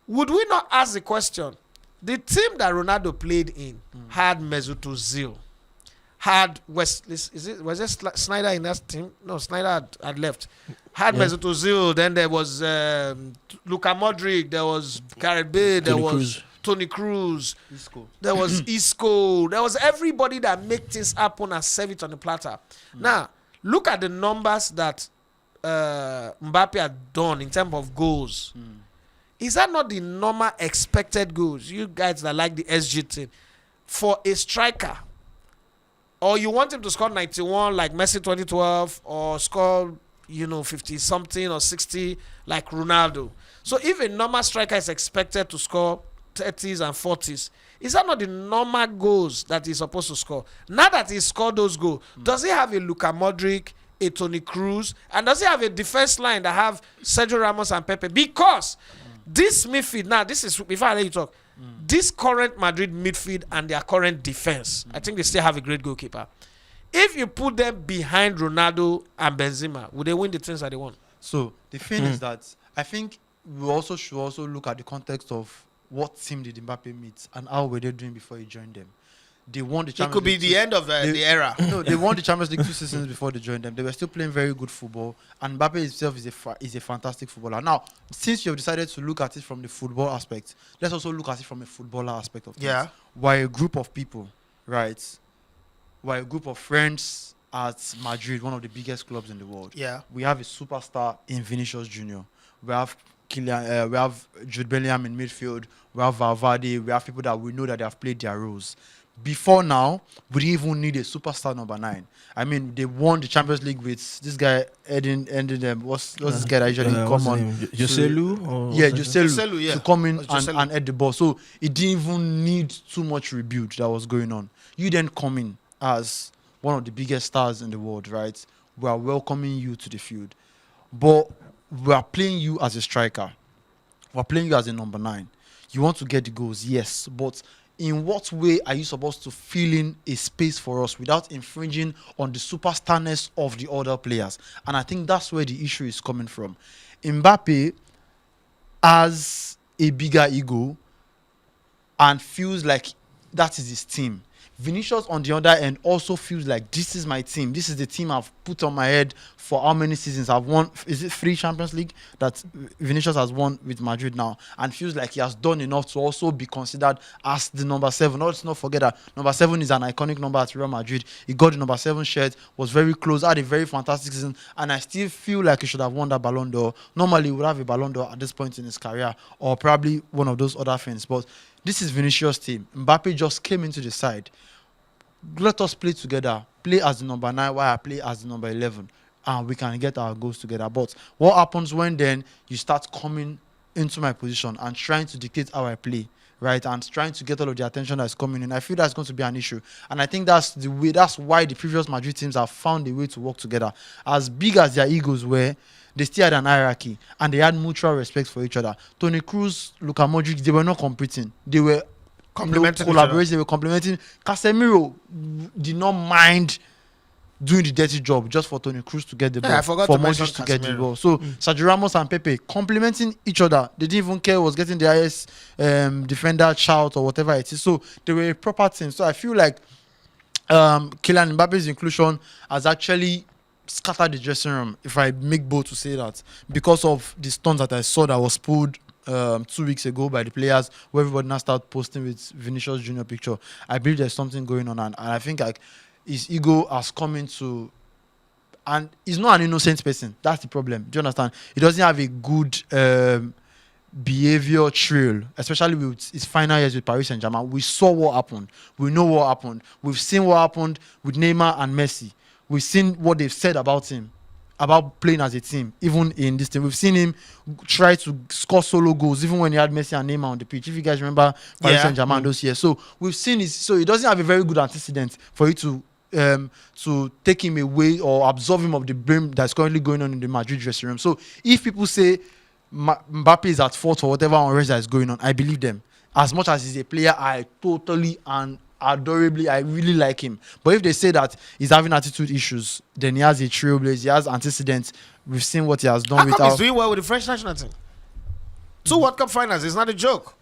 Would we not ask the question? The team that Ronaldo played in had Mesut Ozil, had was it Snyder in that team? No, Snyder had left. Had Mesut Ozil. Then there was Luka Modric. There was Gareth Bale. There was Toni Kroos. There was Isco. There was everybody that make things happen and serve it on the platter. Now, look at the numbers that Mbappe had done in terms of goals. Is that not the normal expected goals? You guys that like the SG thing. For a striker, or you want him to score 91 like Messi 2012, or score 50-something or 60 like Ronaldo. So if a normal striker is expected to score 30s and 40s, is that not the normal goals that he's supposed to score? Now that he scored those goals, does he have a Luka Modric, a Toni Kroos, and does he have a defense line that have Sergio Ramos and Pepe? Because this midfield, now this is, before I let you talk, this current Madrid midfield and their current defense, I think they still have a great goalkeeper. If you put them behind Ronaldo and Benzema, would they win the things that they want? So the thing is that I think we also should also look at the context of what team did Mbappe meet and how were they doing before he joined them. They won the It Champions could be League the end of the era. No, they won the Champions League 2 seasons before they joined them. They were still playing very good football, and Mbappe himself is a fantastic footballer. Now, since you have decided to look at it from the football aspect, let's also look at it from a footballer aspect of things. Yeah. We're a group of people, right? We're a group of friends at Madrid, one of the biggest clubs in the world. Yeah. We have a superstar in Vinicius Junior. We have we have Jude Bellingham in midfield. We have Valverde. We have people that we know that they have played their roles. Before now, we didn't even need a superstar number 9. I mean, they won the Champions League with this guy ended them. What's this guy that usually come on? Joselu? Yeah, Joselu, yeah. to come in Joselu. and head the ball. So it didn't even need too much rebuild that was going on. You then come in as one of the biggest stars in the world, right? We are welcoming you to the field. But we are playing you as a striker. We are playing you as a number 9. You want to get the goals, yes. But in what way are you supposed to fill in a space for us without infringing on the superstarness of the other players? And I think that's where the issue is coming from. Mbappe has a bigger ego and feels like that is his team. Vinicius, on the other end, also feels like this is my team. This is the team I've put on my head for how many seasons I've won. Is it 3 Champions League that Vinicius has won with Madrid now? And feels like he has done enough to also be considered as the number 7. Let's not forget that number 7 is an iconic number at Real Madrid. He got the number 7 shirt, was very close, had a very fantastic season, and I still feel like he should have won that Ballon d'Or. Normally, he would have a Ballon d'Or at this point in his career, or probably one of those other things. But this is Vinicius' team. Mbappe just came into the side. Let us play together. Play as the number 9 while I play as the number 11. And we can get our goals together. But what happens when then you start coming into my position and trying to dictate how I play, right? And trying to get all of the attention that's coming in. I feel that's going to be an issue. And I think that's the way. That's why the previous Madrid teams have found a way to work together. As big as their egos were, they still had an hierarchy and they had mutual respect for each other. Toni Kroos, Luka Modric, they were not competing. They were collaborating. They were complementing. Casemiro did not mind doing the dirty job just for Toni Kroos to get the ball. I forgot for to mention Modric to get the Casemiro. ball. So Sergio Ramos and Pepe complementing each other. They didn't even care who was getting the highest defender shout or whatever it is. So they were a proper team. So I feel like Kylian Mbappe's inclusion has actually scattered the dressing room, if I make bold to say that, because of the stunts that I saw that was pulled 2 weeks ago by the players, where everybody now started posting with Vinicius Junior picture. I believe there's something going on, and I think like his ego has come into, and he's not an innocent person. That's the problem. Do you understand? He doesn't have a good behavior trail, especially with his final years with Paris Saint-Germain. We saw what happened. We know what happened. We've seen what happened with Neymar and Messi. We've seen what they've said about him, about playing as a team, even in this team. We've seen him try to score solo goals, even when he had Messi and Neymar on the pitch. If you guys remember Paris Saint-Germain those years. So we've seen his, so he doesn't have a very good antecedent for you to take him away or absolve him of the blame that's currently going on in the Madrid dressing room. So if people say Mbappe is at fault for whatever unrest that is going on, I believe them. As much as he's a player, I totally and adorably, I really like him. But if they say that he's having attitude issues, then he has a trailblazer, he has antecedents. We've seen what he has done How come he's doing well with the French national team? 2 World Cup finals is not a joke.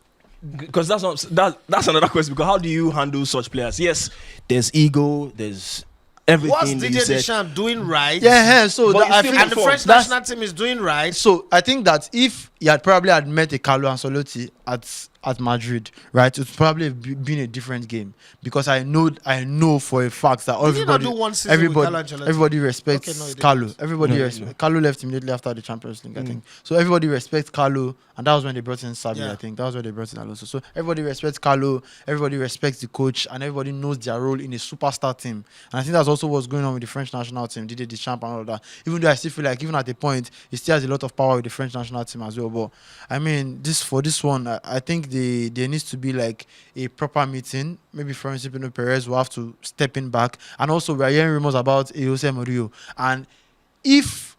Because that's another question. Because how do you handle such players? Yes, there's ego, there's everything. What's that you Didier said. Deschamps doing right? Yeah, so But I it's think still And the French that's- national team is doing right. So I think that if he had probably met a Carlo Ancelotti at Madrid, right, it would probably have been a different game, because I know for a fact that Did he not do one season with Carlo Ancelotti? everybody respects Okay, no, he didn't. Carlo. Everybody No, respects no. Carlo. Left immediately after the Champions League, I think. So everybody respects Carlo, and that was when they brought in Sabi. Yeah. I think that was when they brought in Alonso. So everybody respects Carlo. Everybody respects the coach, and everybody knows their role in a superstar team. And I think that's also what's going on with the French national team. Didier Deschamps and all of that. Even though I still feel like even at a point he still has a lot of power with the French national team as well. But I mean, for this one, I think there needs to be like a proper meeting. Maybe Florentino Perez will have to step in back. And also, we are hearing rumors about Jose Mourinho. And if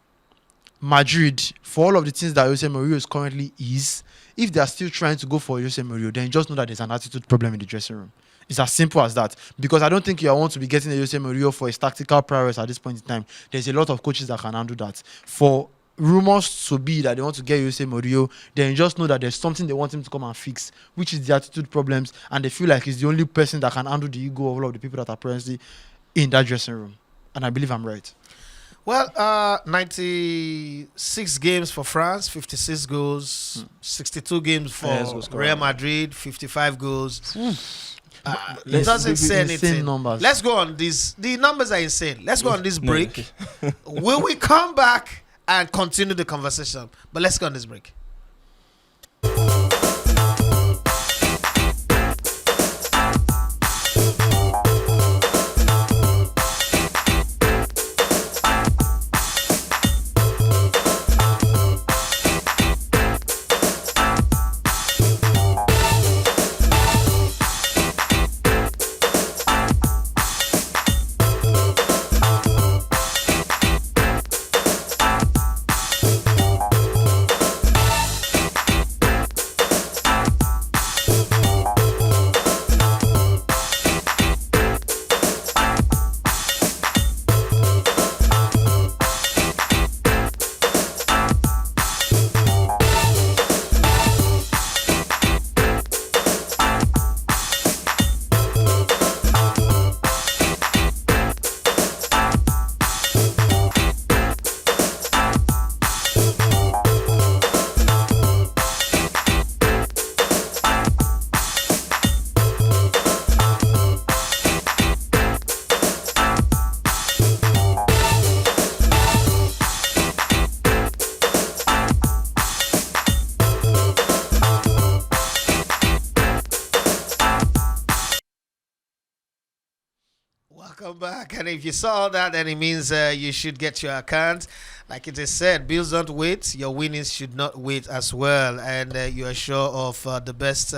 Madrid, for all of the things that Jose Mourinho is currently if they are still trying to go for Jose Mourinho, then just know that there's an attitude problem in the dressing room. It's as simple as that. Because I don't think you want to be getting a Jose Mourinho for his tactical prowess at this point in time. There's a lot of coaches that can handle that. For rumors to be that they want to get Jose Mourinho, then you just know that there's something they want him to come and fix, which is the attitude problems, and they feel like he's the only person that can handle the ego of all of the people that are presently in that dressing room. And I believe I'm right. Well, 96 games for France, 56 goals, 62 games for Real Madrid, 55 goals. It doesn't say anything. Numbers. Let's go on this. The numbers are insane. Let's go on this break. Will we come back and continue the conversation? But let's go on this break. Welcome back. And if you saw that, then it means you should get your account. Like it is said, bills don't wait. Your winnings should not wait as well. And you are sure of the best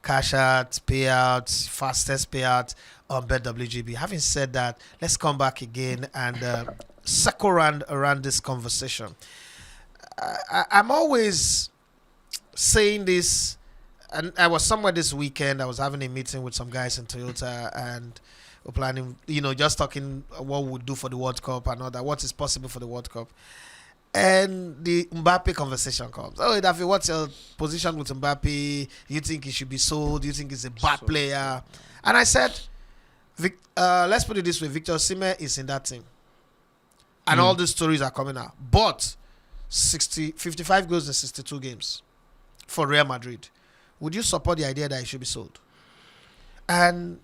cash out, payout, fastest payout on BETWGB. Having said that, let's come back again and circle around this conversation. I'm always saying this, and I was somewhere this weekend. I was having a meeting with some guys in Toyota, and we're planning, just talking what we'll do for the World Cup and all that, what is possible for the World Cup. And the Mbappe conversation comes. Oh, David, what's your position with Mbappe? You think he should be sold? You think he's a bad player? And I said, let's put it this way, Victor Osimhen is in that team. And all these stories are coming out. But 55 goals in 62 games for Real Madrid. Would you support the idea that he should be sold? And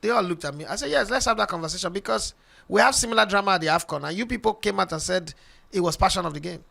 they all looked at me. I said, yes, let's have that conversation, because we have similar drama at the AFCON, and you people came out and said it was passion of the game.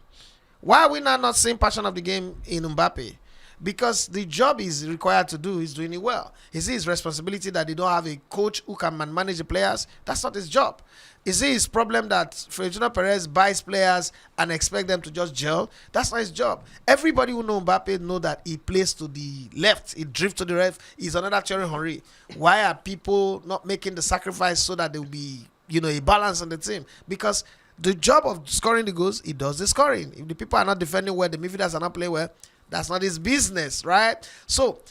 Why are we now not seeing passion of the game in Mbappe? Because the job he's required to do, he's doing it well. Is it his responsibility that they don't have a coach who can manage the players? That's not his job. Is it his problem that Florentino Perez buys players and expect them to just gel? That's not his job. Everybody who knows Mbappe know that he plays to the left. He drifts to the left. He's another Thierry Henry. Why are people not making the sacrifice so that there will be, a balance on the team? Because the job of scoring the goals, he does the scoring. If the people are not defending well, the midfielders are not playing well, that's not his business, right? So,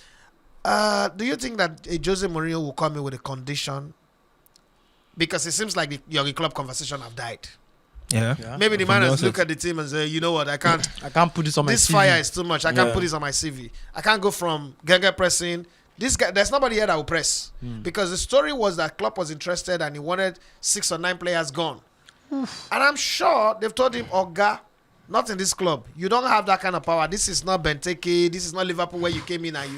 do you think that Jose Mourinho will come in with a condition? Because it seems like the Yogi Club conversation have died. Yeah. Maybe the man has look at the team and say, you know what, I can't put this on my CV. This fire is too much. I can't put this on my CV. I can't go from Genge pressing. This guy, there's nobody here that will press. Because the story was that Klopp was interested and he wanted 6 or 9 players gone. And I'm sure they've told him, Oga, not in this club. You don't have that kind of power. This is not Benteke. This is not Liverpool where you came in and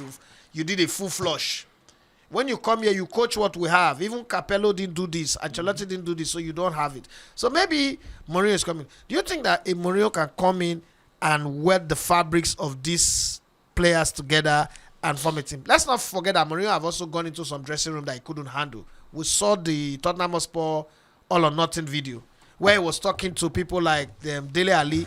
you did a full flush. When you come here, you coach what we have. Even Capello didn't do this. Ancelotti didn't do this, so you don't have it. So maybe Mourinho is coming. Do you think that a Mourinho can come in and wed the fabrics of these players together and form a team? Let's not forget that Mourinho have also gone into some dressing room that he couldn't handle. We saw the Tottenham Hotspur All or Nothing video where he was talking to people like Dele Alli.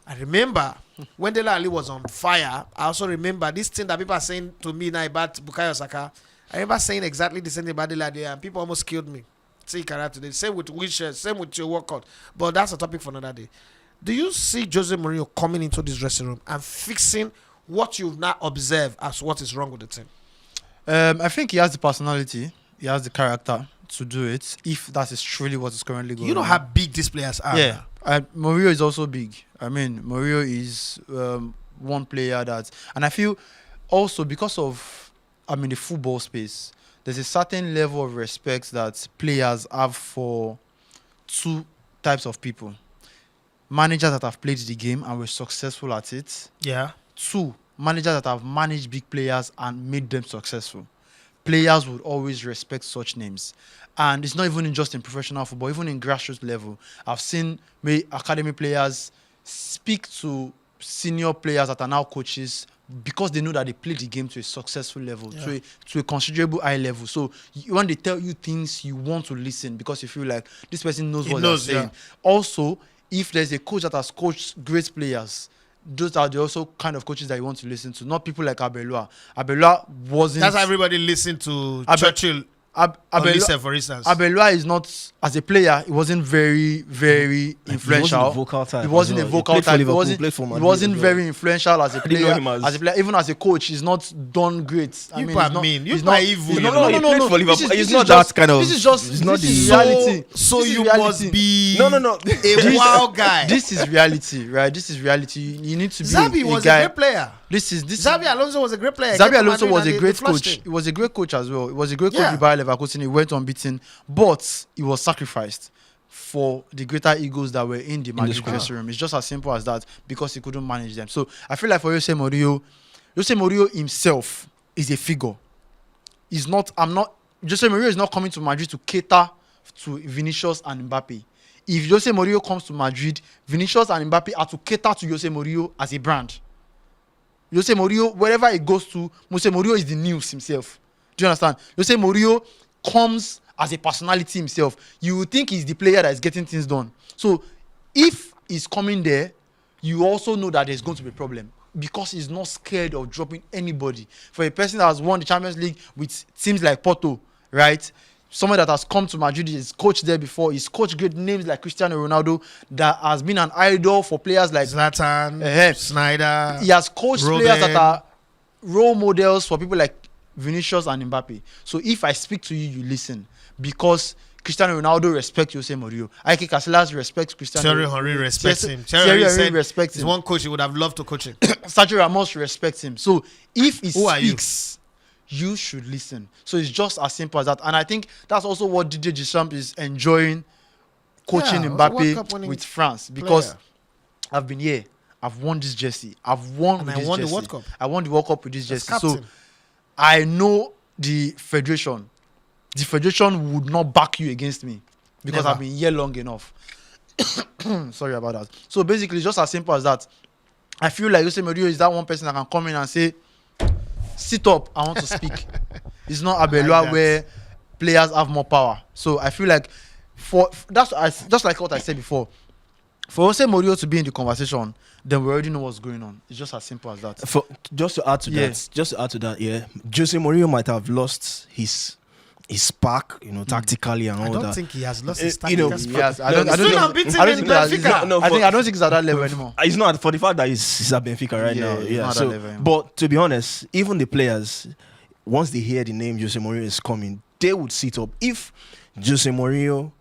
I remember when Dele Alli was on fire. I also remember this thing that people are saying to me now about Bukayo Saka. I remember saying exactly the same thing about Dele Alli, and people almost killed me. See today. Same with Wilshere, same with your workout. But that's a topic for another day. Do you see Jose Mourinho coming into this dressing room and fixing what you've now observed as what is wrong with the team? I think he has the personality. He has the character to do it, if that is truly what is currently going on. You know how big these players are. Yeah. Mourinho is also big. I mean, Mourinho is one player that, and I feel also because of, the football space, there's a certain level of respect that players have for two types of people: managers that have played the game and were successful at it. Yeah. Two, managers that have managed big players and made them successful. Players would always respect such names. And it's not even just in professional football, even in grassroots level. I've seen academy players speak to senior players that are now coaches because they know that they played the game to a successful level, to a considerable high level. So when they tell you things, you want to listen because you feel like this person knows what they're saying. Yeah. Also, if there's a coach that has coached great players, those are the also kind of coaches that you want to listen to, not people like Abelua. Abelua wasn't... That's how everybody listened to Churchill. Listen, for instance. Abelua is not, as a player, he wasn't very, very influential. He wasn't a vocal type. He wasn't a vocal type. He wasn't very influential as a player. As a player, even as a coach, he's not done great. He's not evil. No. He's not that kind of. This is just. It's not the reality. So you must be no. a wild guy. This is reality, right? This is reality. You need to be. Zabi was a great player. Xabi Alonso was a great player. Xabi Alonso was a great coach. He was a great coach as well. He was a great coach with Bayer Leverkusen. He went unbeaten, but he was sacrificed for the greater egos that were in the Madrid dressing room. It's just as simple as that because he couldn't manage them. So I feel like for Jose Mourinho himself is a figure. Jose Mourinho is not coming to Madrid to cater to Vinicius and Mbappe. If Jose Mourinho comes to Madrid, Vinicius and Mbappe are to cater to Jose Mourinho as a brand. Jose Mourinho, wherever he goes to, Jose Mourinho is the news himself. Do you understand? Jose Mourinho comes as a personality himself. You would think he's the player that is getting things done. So if he's coming there, you also know that there's going to be a problem because he's not scared of dropping anybody. For a person that has won the Champions League with teams like Porto, right? Someone that has come to Madrid, he's coached there before. He's coached great names like Cristiano Ronaldo, that has been an idol for players like Zlatan, Snyder. He has coached players that are role models for people like Vinicius and Mbappe. So if I speak to you, you listen. Because Cristiano Ronaldo respects Jose Mourinho. Ike Casillas respects Cristiano. Thierry Henry respects him. Thierry Henry respects him. He's one coach he would have loved to coach him. Sergio Ramos respects him. So if he speaks, you should listen. So it's just as simple as that. And I think that's also what Didier Deschamps is enjoying coaching Mbappe with France. Because I've been here. I've won this jersey. I've won with this jersey. The World Cup. I won the World Cup with this jersey. So I know the federation. The federation would not back you against me. Because I've been here long enough. Sorry about that. So basically, just as simple as that. I feel like Jose Mourinho is that one person that can come in and say, sit up, I want to speak. It's not Abelua where players have more power. So I feel like just like what I said before, for Jose Mourinho to be in the conversation, then we already know what's going on. It's just as simple as that. Just to add to that, Jose Mourinho might have lost his spark, tactically and all that. I don't think he has lost his tactical spark. I don't think he's at that level anymore. It's not for the fact that he's at Benfica right now. Yeah. So, but to be honest, even the players, once they hear the name Jose Mourinho is coming, they would sit up. If Jose Mourinho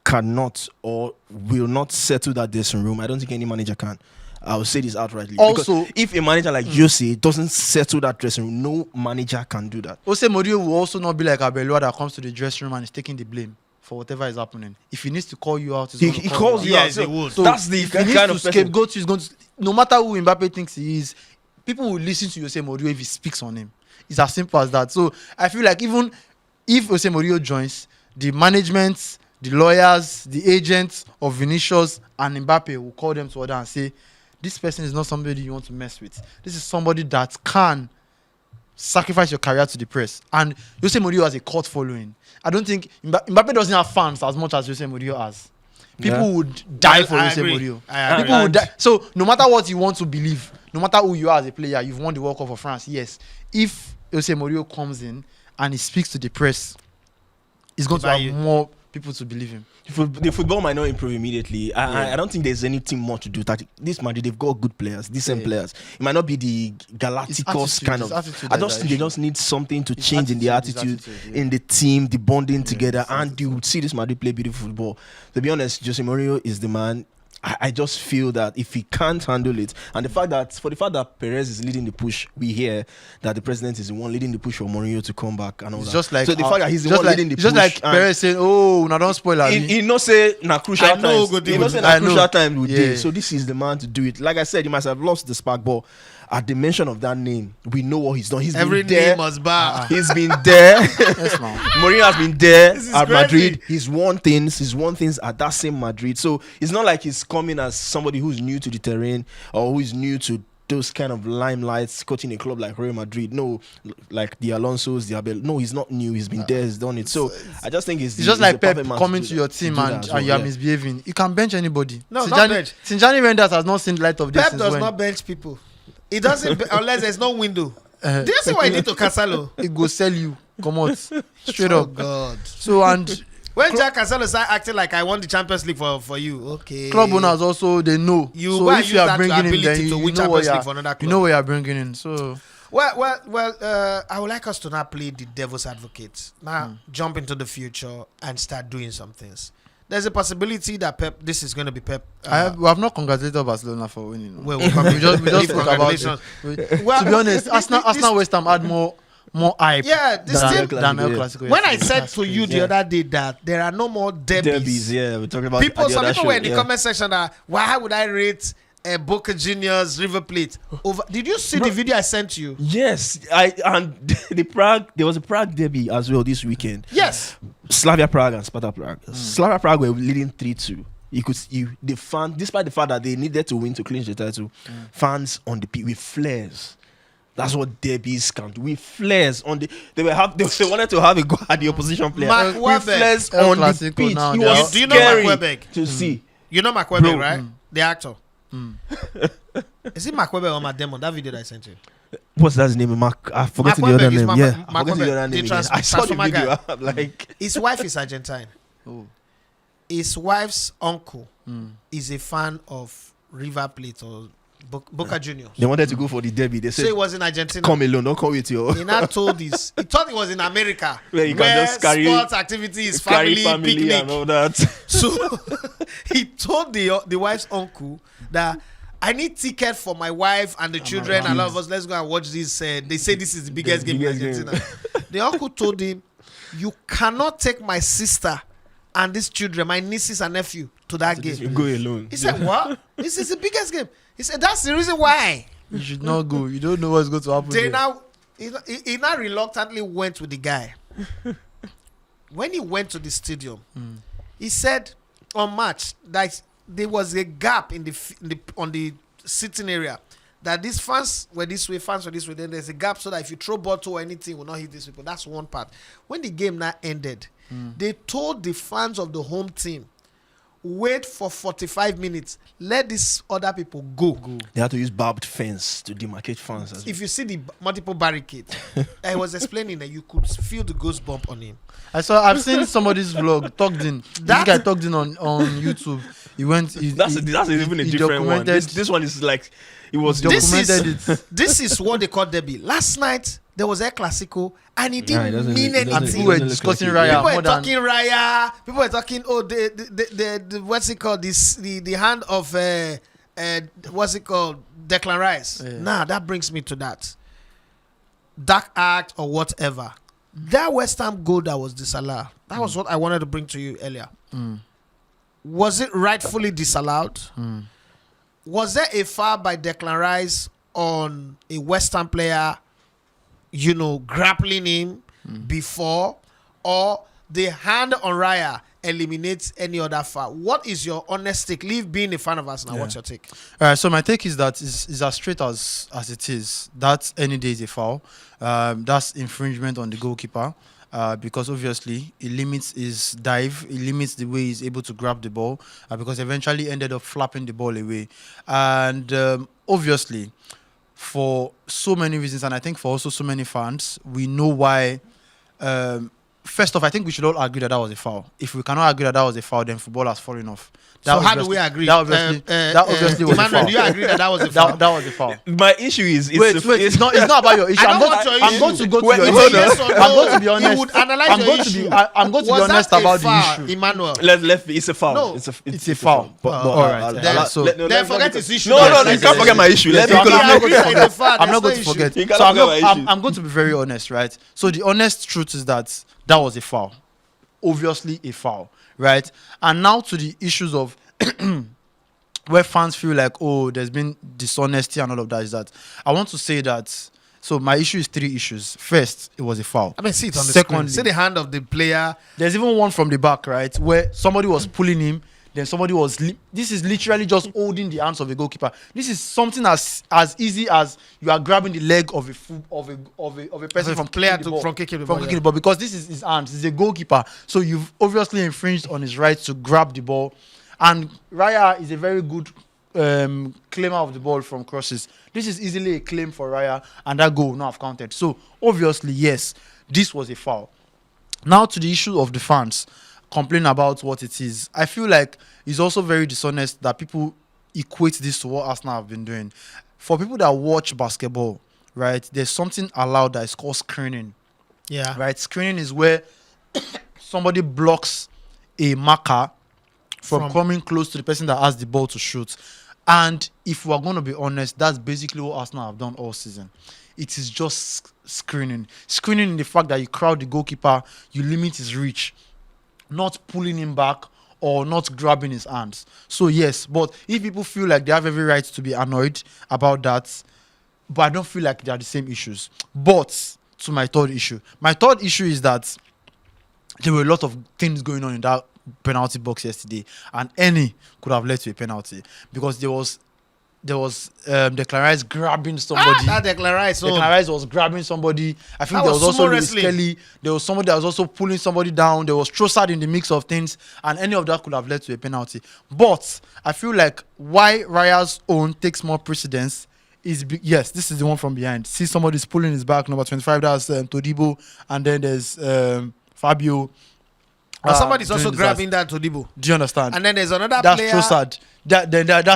cannot or will not settle that dressing room, I don't think any manager can. I will say this outrightly. Also, because if a manager like Jose doesn't settle that dressing room, no manager can do that. Jose Mourinho will also not be like Abelua that comes to the dressing room and is taking the blame for whatever is happening. If he needs to call you out, he calls you out. Yes, he would. So that's the kind of scapegoat. He's going to, no matter who Mbappe thinks he is, people will listen to Jose Mourinho if he speaks on him. It's as simple as that. So I feel like even if Jose Mourinho joins, the management, the lawyers, the agents of Vinicius and Mbappe will call them together and say, this person is not somebody you want to mess with. This is somebody that can sacrifice your career to the press. And Jose Mourinho has a cult following. I don't think Mbappe doesn't have fans as much as Jose Mourinho has. People would die for Jose Mourinho. People would die. So no matter what you want to believe, no matter who you are as a player, you've won the World Cup for France. Yes. If Jose Mourinho comes in and he speaks to the press, he's going to have more people to believe him? The football might not improve immediately. I don't think there's anything more to do. That this Madrid, they've got good players, decent players. It might not be the Galacticos kind of. I just think they just need something to change in the attitude, in the team, the bonding together, and you would see this Madrid play beautiful football. To be honest, Jose Mourinho is the man. I just feel that if he can't handle it, and the fact that Perez is leading the push, we hear that the president is the one leading the push for Mourinho to come back and all that. Just like so the fact that he's the one leading the push, just like Perez saying, "Oh, now don't spoil it." He no say na crucial I know times. good He no say I na know. crucial time we Yeah. did. So this is the man to do it. Like I said, he must have lost the spark, but at the mention of that name, we know what he's done. He's Every been there. name must bow. He's been there. Yes, man. Mourinho has been there This is at crazy. Madrid. He's won things at that same Madrid. So it's not like he's coming as somebody who's new to the terrain or who is new to those kind of limelights, coaching a club like Real Madrid. No, like the Alonso's, the Abel. No, he's not new. He's been there. He's done it. So I just think It's just like the Pep perfect man coming do to that- your to team do that and as well, you are yeah. misbehaving. You can bench anybody. No, not bench. Sinjani Renders has not seen the light of day Pep since does when? not bench people. He doesn't unless there's no window. Uh, Do you see what he did to Cancelo? It go sell you. Come out. Straight Oh up. God. So, and When Jack Cancelo started acting like I won the Champions League for you, okay. club owners also, they know. You so go if and you use are that bringing him, ability then to you win know what Champions you League for are, another club. you know what you are bringing in. So, I would like us to now play the devil's advocate. Now jump into the future and start doing some things. There's a possibility that this is going to be Pep. we have not congratulated Barcelona for winning. Well, we just spoke about it. Well, To be honest, Arsenal West Ham had more hype. Yeah, this than, team- than El Yeah. Clasico. When I yesterday. said That's to you crazy. the other day that there are no more Derbies, yeah, we're talking about some people were in the yeah. comment section that why would I rate Boca Juniors River Plate over? Did you see the video I sent you? Yes, there was a Prague derby as well this weekend. Yes. Slavia Prague and Sparta Prague. Slavia Prague were leading 3-2. Despite the fact that they needed to win to clinch the title, fans on the pitch with flares. That's what derbies count. With flares on the, they wanted to have a go at the opposition player. Mark With Wahlberg. flares El on the Clasico pitch. now, He they was Do you know scary Mark Wahlberg? to see. You know Mark Wahlberg, Bro. right? The actor. Is it Mark Wahlberg or Matt Damon? That video that I sent you. What's that name? Mark. I forgot the Wahlberg other is name. Mark- Yeah, Mark I forgot the Wahlberg, other the name. trans- I saw the transformer video. guy. I'm like, His wife is Argentine. Oh. His wife's uncle is a fan of River Plate or Boca Juniors. they wanted to go for the derby. They So said, he was in Argentina. "Come alone, don't come with you." He now told this. He thought he was in America, Where you can just carry- sports activity is Carry family picnic. and all that. So he told the wife's uncle that I need ticket for my wife and the children and all of us. Let's go and watch this. They say this is the biggest game in biggest Argentina. The uncle told him, "You cannot take my sister and these children, my nieces and nephew, to that You game." go alone. He said, "What? This is the biggest game." He said, "That's the reason why." You should not go. You don't know what's going to happen. They there. now he now reluctantly went with the guy. When he went to the stadium, he said on match that there was a gap in on the sitting area, that these fans were this way, then there's a gap so that if you throw bottle or anything, it will not hit these people. That's one part. When the game now ended, they told the fans of the home team, wait for 45 minutes, let these other people go. They had to use barbed fence to demarcate fans. As well. If you see the multiple barricades, I was explaining that you could feel the ghost bump on him. I've seen somebody's vlog tugged in. This guy tugged in on YouTube. He went. That's even a different one. This one is like it was documented it. This is what they call derby. Last night there was El Clasico and it didn't mean And anything. people were discussing Raya People more were than. talking Raya. People were talking the what's it called, the hand of what's it called, Declan Rice. Yeah. Nah, that brings me to that dark act or whatever. That West Ham goal that was disallowed. That was what I wanted to bring to you earlier. Was it rightfully disallowed? Was there a foul by Declan Rice on a West Ham player, grappling him before, or the hand on Raya eliminates any other foul? What is your honest take? Leave being a fan of us now. What's your take? All right, so my take is that is as straight as it is. That any day is a foul. That's infringement on the goalkeeper. Because obviously it limits his dive, it limits the way he's able to grab the ball, because eventually ended up flapping the ball away. And obviously, for so many reasons, and I think for also so many fans, we know why first off, I think we should all agree that was a foul. If we cannot agree that was a foul, then football has fallen off. So how do we agree? That obviously was a Emmanuel, foul. do you agree that was a foul? That was a foul. My issue is Wait, it's not about your issue. I don't want your I'm issue. going to go to Wait, your hold issue. on. Yes or no? I'm going to be honest. You would analyze I'm your going issue. to be. I'm going to Was be honest that a about foul, the issue. Emmanuel? It's a foul. No. It's a foul. All right. Then- then forget his issue. No, Let's you can't forget my issue. Let me I'm go. not going to It's a forget. foul, I'm not going there's to no forget. issue. You So can't forget my issue. I'm going to be very honest, right? So the honest truth is that was a foul. Obviously a foul, right? And now to the issues of where fans feel like, oh, there's been dishonesty and all of that, is that I want to say that. So my issue is 3 issues. First, it was a foul. I mean, see it on the Secondly, screen. See the hand of the player. there's even one from the back, right, where somebody was pulling him. Then somebody was. This is literally just holding the hands of a goalkeeper. This is something as easy as you are grabbing the leg of a person from player kicking the ball, from kicking the from ball, kicking yeah. the ball, because this is his hands. He's a goalkeeper, so you've obviously infringed on his right to grab the ball. And Raya is a very good claimer of the ball from crosses. This is easily a claim for Raya, and that goal will not have counted. So obviously, yes, this was a foul. Now to the issue of the fans complain about what it is. I feel like it's also very dishonest that people equate this to what Arsenal have been doing. For people that watch basketball, right, there's something allowed that is called screening. Yeah. Right, screening is where somebody blocks a marker from coming close to the person that has the ball to shoot. And if we're going to be honest, that's basically what Arsenal have done all season. It is just screening. Screening in the fact that you crowd the goalkeeper, you limit his reach, not pulling him back or not grabbing his hands. So yes, but if people feel like they have every right to be annoyed about that, but I don't feel like they are the same issues. But to my third issue is that there were a lot of things going on in that penalty box yesterday, and any could have led to a penalty, because there was Declan Rice grabbing somebody. That Declan Rice. Declan Rice was grabbing somebody. I think That there was was also sumo Lewis wrestling. Kelly. There was somebody that was also pulling somebody down. There was Trossard in the mix of things, and any of that could have led to a penalty. But I feel like why Raya's own takes more precedence is yes, this is the one from behind. See, somebody's pulling his back, number 25. That's Todibo, and then there's Fabio. And somebody's also doing this grabbing that Todibo. Do you understand? And then there's another That's player. Trossard. That's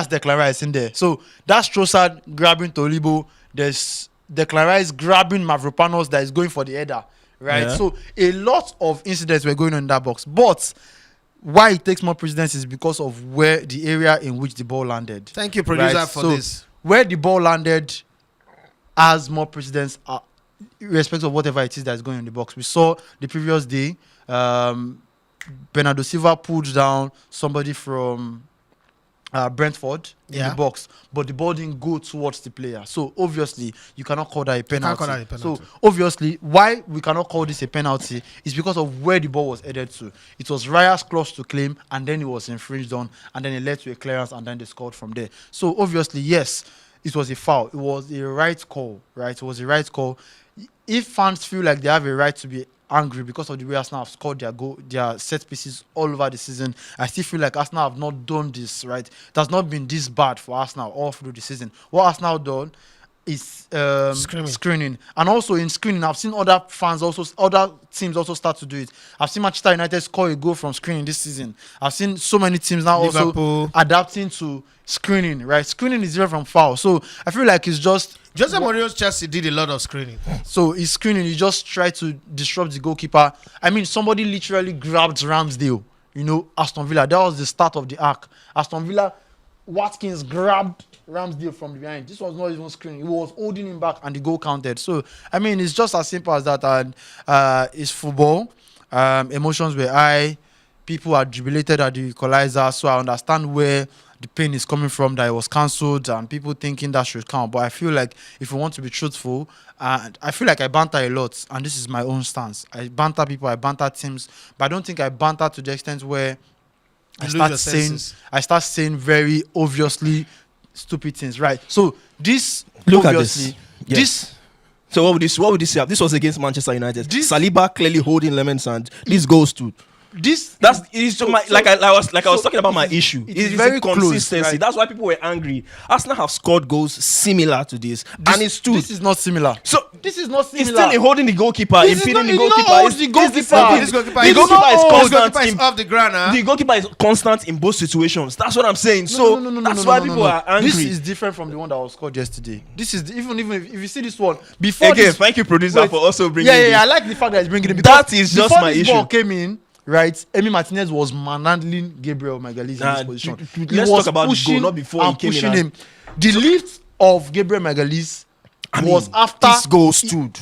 Declan Rice in there. So that's Trossard grabbing Tolibo. There's Declan Rice grabbing Mavropanos that is going for the header. Right? Yeah. So a lot of incidents were going on in that box. But why it takes more precedence is because of where the area in which the ball landed. Thank you, producer, Right? for So this. where the ball landed has more precedence, irrespective of whatever it is that is going on in the box. We saw the previous day, Bernardo Silva pulled down somebody from Brentford in the box, but the ball didn't go towards the player. So obviously, you cannot call that a penalty. call that a penalty. So obviously, why we cannot call this a penalty is because of where the ball was headed to. It was Raya's cross to claim, and then it was infringed on, and then it led to a clearance, and then they scored from there. So obviously, yes, it was a foul. It was a right call, right? It was a right call. If fans feel like they have a right to be angry because of the way Arsenal have scored their set pieces all over the season, I still feel like Arsenal have not done this, right? It has not been this bad for Arsenal all through the season. What Arsenal done is screening. And also in screening, I've seen other teams also start to do it. I've seen Manchester United score a goal from screening this season. I've seen so many teams now Liverpool. also adapting to screening, right? Screening is different from foul. So I feel like it's just Jose Mourinho's Chelsea did a lot of screening. so he's screening, you just try to disrupt the goalkeeper. I mean, somebody literally grabbed Ramsdale, Aston Villa. That was the start of the arc. Aston Villa, Watkins grabbed Ramsdale from behind. This was not even screening. He was holding him back and the goal counted. So, I mean, it's just as simple as that. And it's football. Emotions were high. People are jubilated at the equalizer. So I understand where the pain is coming from, that it was cancelled and people thinking that should count. But I feel like if we want to be truthful, and I feel like I banter a lot, and this is my own stance. I banter people, I banter teams, but I don't think I banter to the extent where I start saying very obviously stupid things, right? So this Look at obviously this. Yes. So what would this say? This was against Manchester United. Saliba clearly holding Lemons, and this goes to That's it's so- my, so- I was so talking about it my is- issue. it It is is very a close, consistency. right? That's why people were angry. Arsenal have scored goals similar to this, and it's two. This is not similar. So This is not it's similar. still in holding the goalkeeper, This is impeding not- the he did not goalkeeper. hold It's the the goalkeeper. same This thing. goalkeeper The is goalkeeper is this constant goalkeeper is in off the ground. Huh? the goalkeeper is constant in both situations. That's what I'm saying. So that's why people are angry. This is different from the one that was scored yesterday. This is even if you see this one before Again, this, thank you, producer, wait. for also bringing yeah, this. I like the fact that he's bringing it That because is just before my this issue. ball came in, right? Emi Martinez was manhandling Gabriel Magalhaes in Nah, this position. let's was talk about the goal, pushing not before he and came in pushing and- him. The lift of Gabriel Magalhaes was after this goal stood.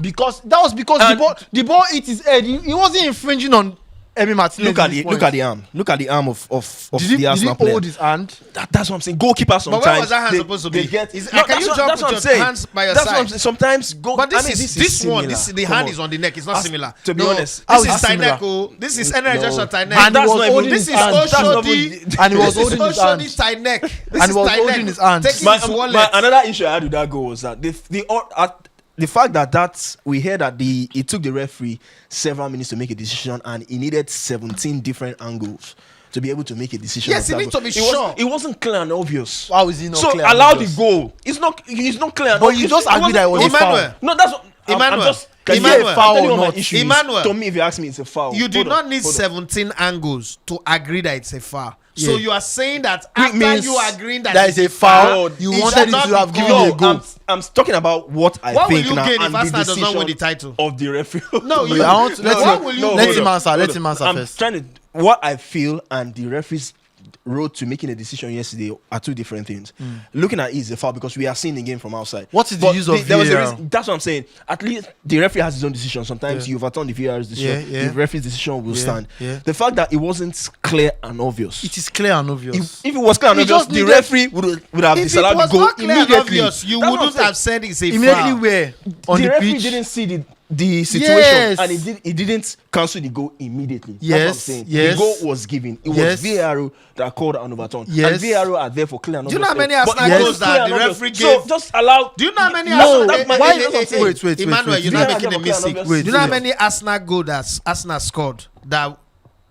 because the And- the ball hit his head. He wasn't infringing on Emi Martinez. Look at the arm. Look at the arm of Did the Arsenal he player. hold his hand? That's what I'm saying. Goalkeeper sometimes. But where was that hand they- supposed to they be? Get, Is- no, can you that's jump that's with what I'm your saying. hands by your That's what side? I'm saying. Sometimes go. But this I mean, is this this one. similar. This the Come hand on. is on the neck. It's not As- similar. to be No, honest, how this is is it similar? Tyneko. This is Energizer No. Tyneko. And he was holding This his is hand. That's not Oshodi. what- And he was This is holding his hand. Oshodi Tynek. This And is he was Tynek holding his hand. taking My, his wallet. my another issue I had with that goal was that the fact that we heard that it took the referee several minutes to make a decision and he needed 17 different angles to be able to make a decision. Yes, of he that needs goal. to be It sure. It wasn't clear and obvious. How is he not So clear and allow the obvious? goal. It's not clear. and But obvious. you just It agreed that it was a wasn't- foul. Emmanuel. No, that's what Emmanuel. I'm just. Is it a Emmanuel. foul I'm telling you or what my not? issue is. Emmanuel. To me, if you ask me, it's a foul. You do Hold not on, need hold on. 17 angles to agree that it's a foul. So Yeah. you are saying that Which after means you agreeing that that it's is a foul. No, You it wanted shall him not to have be given called. you a goal. I'm talking about what I What will think you now gain if and the Arsenal does not win the decision title? of the referee. No, Wait, you. I want to- let what him- will you let gain? him answer. Let him answer I'm first. trying to what I feel and the referee's road to making a decision yesterday are two different things. Looking at it is a foul because we are seeing the game from outside. What is the But use of there was a VAR? reason, that's what I'm saying. At least the referee has his own decision. Sometimes Yeah. you overturn the VAR's decision. Yeah, yeah. The referee's decision will Yeah, stand. yeah. The fact that it wasn't clear and obvious. It is clear and obvious. If it was clear and He obvious, just the needed- referee would have If it disallowed was the goal not clear and immediately. obvious, you That's what I'm wouldn't saying. have said it's a Immediately foul. where on The the referee pitch. didn't see the situation Yes. and he didn't cancel the goal immediately. Yes, That's what I'm saying. yes. The goal was given. It Yes. was VAR that called an overturn. Yes. And VAR are there for clear and Do you obvious know how many error. But Arsenal it goals wasn't that clear the and obvious. referee So gave? just allow. Do you know how many No, Arsenal? that's my- wait, Emmanuel, you're not wait. making a VAR never mistake. clear and Wait, Do you know how wait. many Arsenal goals that Arsenal scored that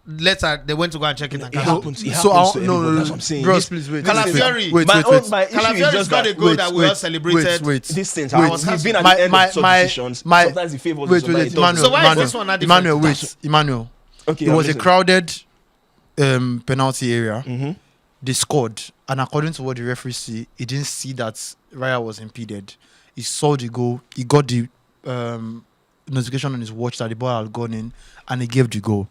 later they went to go and check it and It cancel? happens. It So happens to no, everybody. no, That's no, what I'm saying. bros, This- please wait. this wait, is- Calafiori. Wait, my wait, own- wait. my issue is Calafiori's just got that a goal that we all celebrated. Wait. these things Wait. happen. We've been at My- the end my- of substitutions. my- Sometimes it favors Wait, us, sometimes it doesn't. Emmanuel. So why is Emmanuel, this one not different? Emmanuel, wait, Emmanuel. Okay, It I'm was a listening. crowded penalty area. Mhm. They scored, and according to what the referee see, he didn't see that Raya was impeded. He saw the goal. He got the notification on his watch that the ball had gone in, and he gave the goal.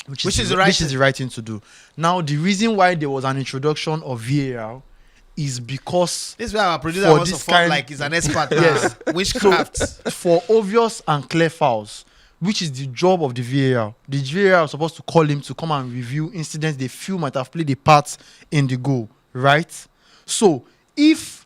Which is the right thing to do. Now, the reason why there was an introduction of VAR is because This is where our producer For wants to this fall kind- like he's an expert. Yes. Witchcraft. for obvious and clear fouls, which is the job of the VAR. The VAR is supposed to call him to come and review incidents they feel might have played a part in the goal, right? So if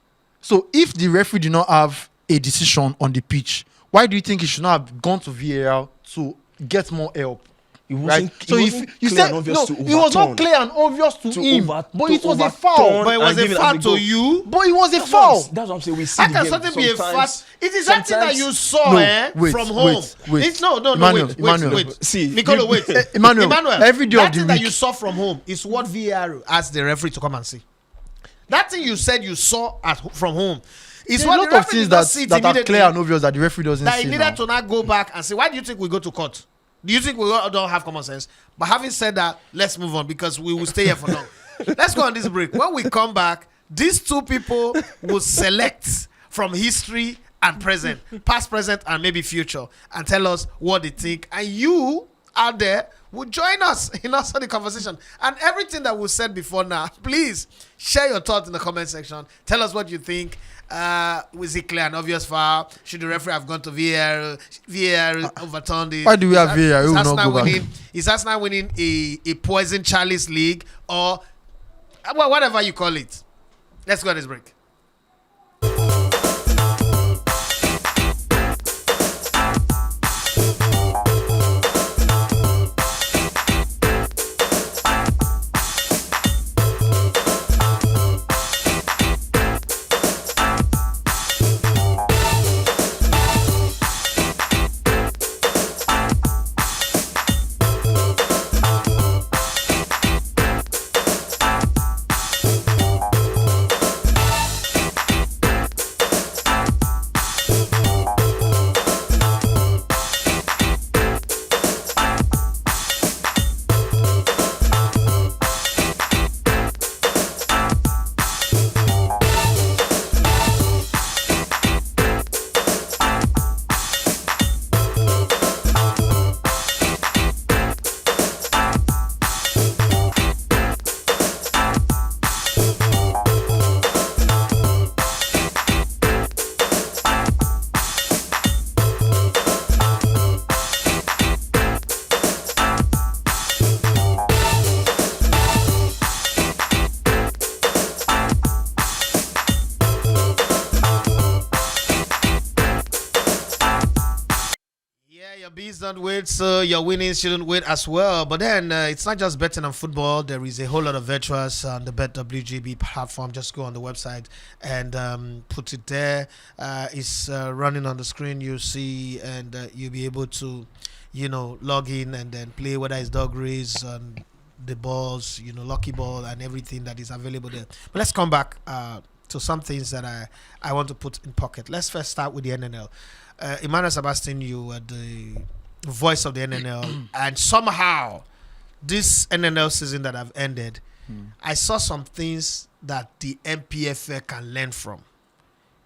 the referee did not have a decision on the pitch, why do you think he should not have gone to VAR to get more help? It Right? wasn't, So it if wasn't you clear said and obvious no, to it was not overturn. clear and obvious to him, but it was a foul. But it was and a give it foul as a to goal. you. But it was a That's foul. what I'm saying. We see How the can game. something be a Sometimes- fast? It is something that you saw No, wait, from home. wait. It's, no, Emmanuel, wait, Emmanuel. wait. See, Nicolo, wait. Emmanuel, every day that of the thing that week- you saw from home is what VAR asked the referee to come and see. That thing you said you saw from home is There's a what lot the of referee things did not see it that are immediately. clear and obvious that the referee doesn't That he see needed now. to now go back and say, why do you think we go to court? Do you think we don't have common sense? But having said that, let's move on because we will stay here for long. Let's go on this break. When we come back, these two people will select from history and present, past, present, and maybe future, and tell us what they think. And you out there will join us in also the conversation. And everything that we said before now, please share your thoughts in the comment section. Tell us what you think. Was it clear and obvious foul? Should the referee have gone to VAR? VAR overturned it. Why do we have VAR? Is We will not Arsenal go back. winning? Is Arsenal winning a poison Charlie's league or well, whatever you call it? Let's go on this break. your bees don't wait, so your winnings shouldn't wait as well. But then it's not just betting on football. There is a whole lot of virtuals on the BETWGB platform. Just go on the website and put it there. It's running on the screen. You see, and you'll be able to, log in and then play, whether it's dog race and the balls, lucky ball and everything that is available there. But let's come back to some things that I want to put in pocket. Let's first start with the NNL. Emmanuel Sebastian, you were the voice of the NNL, and somehow this NNL season that have ended, I saw some things that the MPFL can learn from.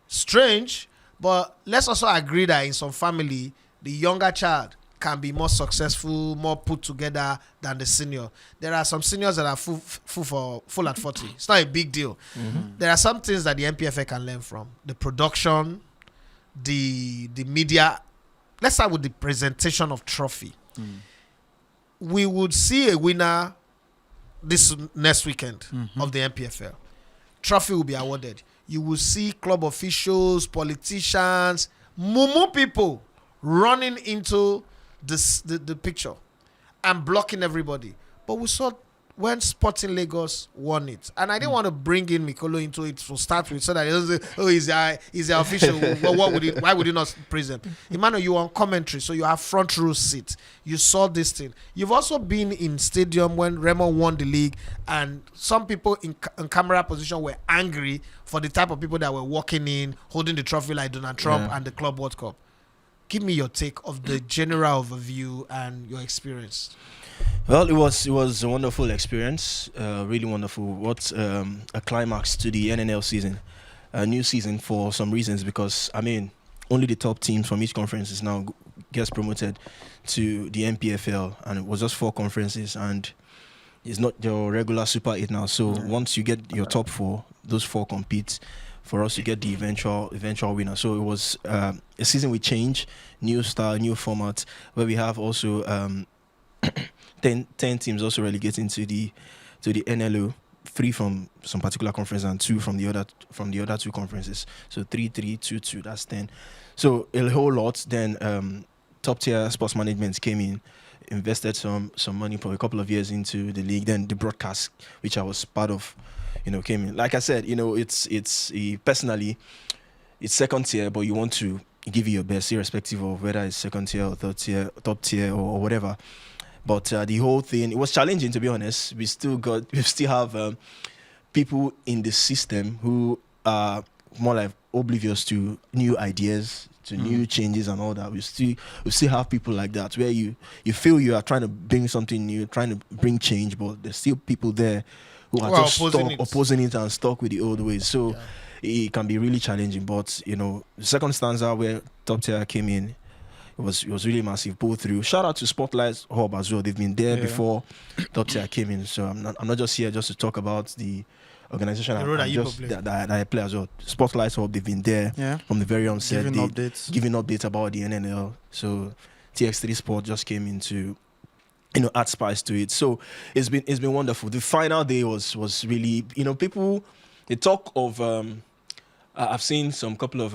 Strange, but let's also agree that in some family, the younger child can be more successful, more put together than the senior. There are some seniors that are full at 40. It's not a big deal. There are some things that the MPFL can learn from. The production, the media. Let's start with the presentation of trophy. We would see a winner this next weekend of the MPFL. Trophy will be awarded. You will see club officials, politicians, mumu people running into the picture and blocking everybody. But we saw when Sporting Lagos won it, and I didn't want to bring in Mikolo into it to start with, so that he doesn't say, "Oh, he's the official." Well, why would you not praise him? Emmanuel, you were on commentary, so you have front row seat. You saw this thing. You've also been in stadium when Remo won the league, and some people in camera position were angry for the type of people that were walking in, holding the trophy like Donald Trump and the Club World Cup. Give me your take of the general overview and your experience. Well, it was a wonderful experience, really wonderful. What a climax to the NNL season, a new season for some reasons, because only the top teams from each conference is now gets promoted to the MPFL, and it was just 4 conferences, and it's not your regular Super 8 now. So once you get your top 4, those 4 compete for us to get the eventual winner. So it was a season with change, new style, new format, where we have also 10 teams also relegating to the NLO, 3 from some particular conference and 2 from the other 2 conferences. So 3-3, 2-2, that's 10. So a whole lot. Then top tier sports management came in, invested some money for a couple of years into the league. Then the broadcast, which I was part of, came in. Like I said, it's personally, it's second tier, but you want to give it your best, irrespective of whether it's second tier or third tier, top tier or whatever. But the whole thing, it was challenging, to be honest. We still have people in the system who are more like oblivious to new ideas, to new changes and all that. We still have people like that, where you feel you are trying to bring something new, trying to bring change, but there's still people there who are just opposing it and stuck with the old ways. So it can be really challenging. But the second stanza where top tier came in, it was really massive, both through. Shout out to Spotlight Hub as well. They've been there before top tier came in. So I'm not just here just to talk about the organization that I play as well. Spotlight Hub, they've been there from the very onset, giving updates about the NNL. So TX3 Sport just came in to add spice to it. So it's been wonderful. The final day was really, people, they talk of I've seen some couple of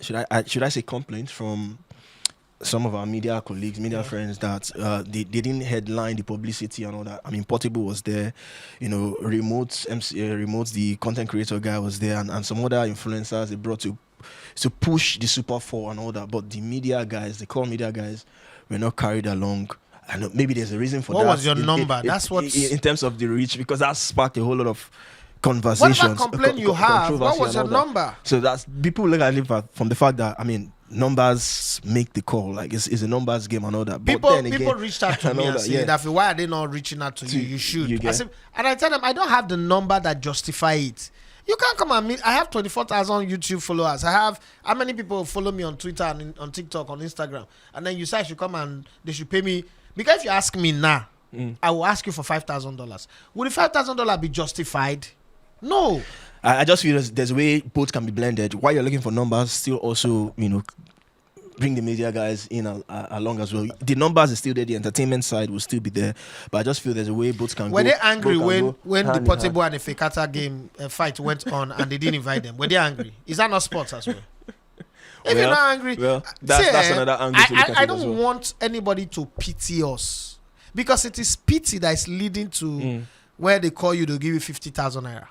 should I say complaints from some of our media colleagues, media friends, that they didn't headline the publicity and all that. Portable was there, Remote, the content creator guy was there, and some other influencers they brought to push the Super 4 and all that. But the media guys, the core media guys, were not carried along. And maybe there's a reason for that. What was your number? That's what in terms of the reach, because that sparked a whole lot of conversations. Whatever complaint you have, what was your number? So that's, people look at it from the fact that numbers make the call. Like it's a numbers game and all that. People reached out to me and said that why are they not reaching out to you? You should. And I tell them I don't have the number that justify it. You can't come and meet. I have 24,000 YouTube followers. I have how many people follow me on Twitter and on TikTok, on Instagram, and then you say I should come and they should pay me. Because if you ask me now, I will ask you for $5,000. Would the $5,000 be justified? No. I just feel there's a way both can be blended. While you're looking for numbers, still also, bring the media guys in along as well. The numbers is still there, the entertainment side will still be there, but I just feel there's a way both can Were they angry when the Portable and the Fekata game fight went on and they didn't invite them? Were they angry? Is that not sports as well? If you're not angry, well, that's another angle to look at I it as don't well. want anybody to pity us, because it is pity that is leading to where they call you to give you 50,000 naira.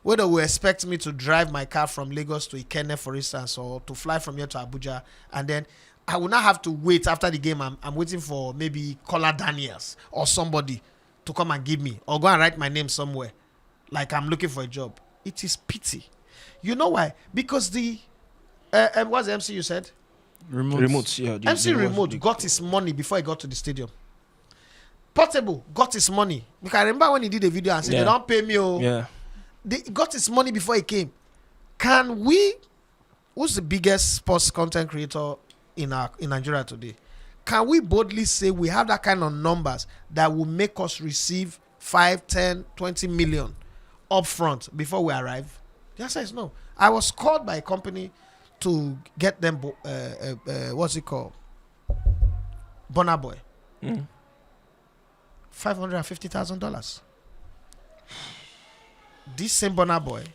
Whether we expect me to drive my car from Lagos to Ikenne, for instance, or to fly from here to Abuja, and then I will not have to wait after the game. I'm waiting for maybe Kola Daniels or somebody to come and give me, or go and write my name somewhere, like I'm looking for a job. It is pity. You know why? Because the what's the MC you said? Remotes, yeah. MC Remote got his money before he got to the stadium. Portable got his money. Because I remember when he did a video and said, they don't pay me. Yeah. They got his money before he came. Can we, who's the biggest sports content creator in Nigeria today? Can we boldly say we have that kind of numbers that will make us receive 5, 10, 20 million upfront before we arrive? The answer is no. I was called by a company to get them, what's it called? Bernabeu. $550,000. This same Bernabeu,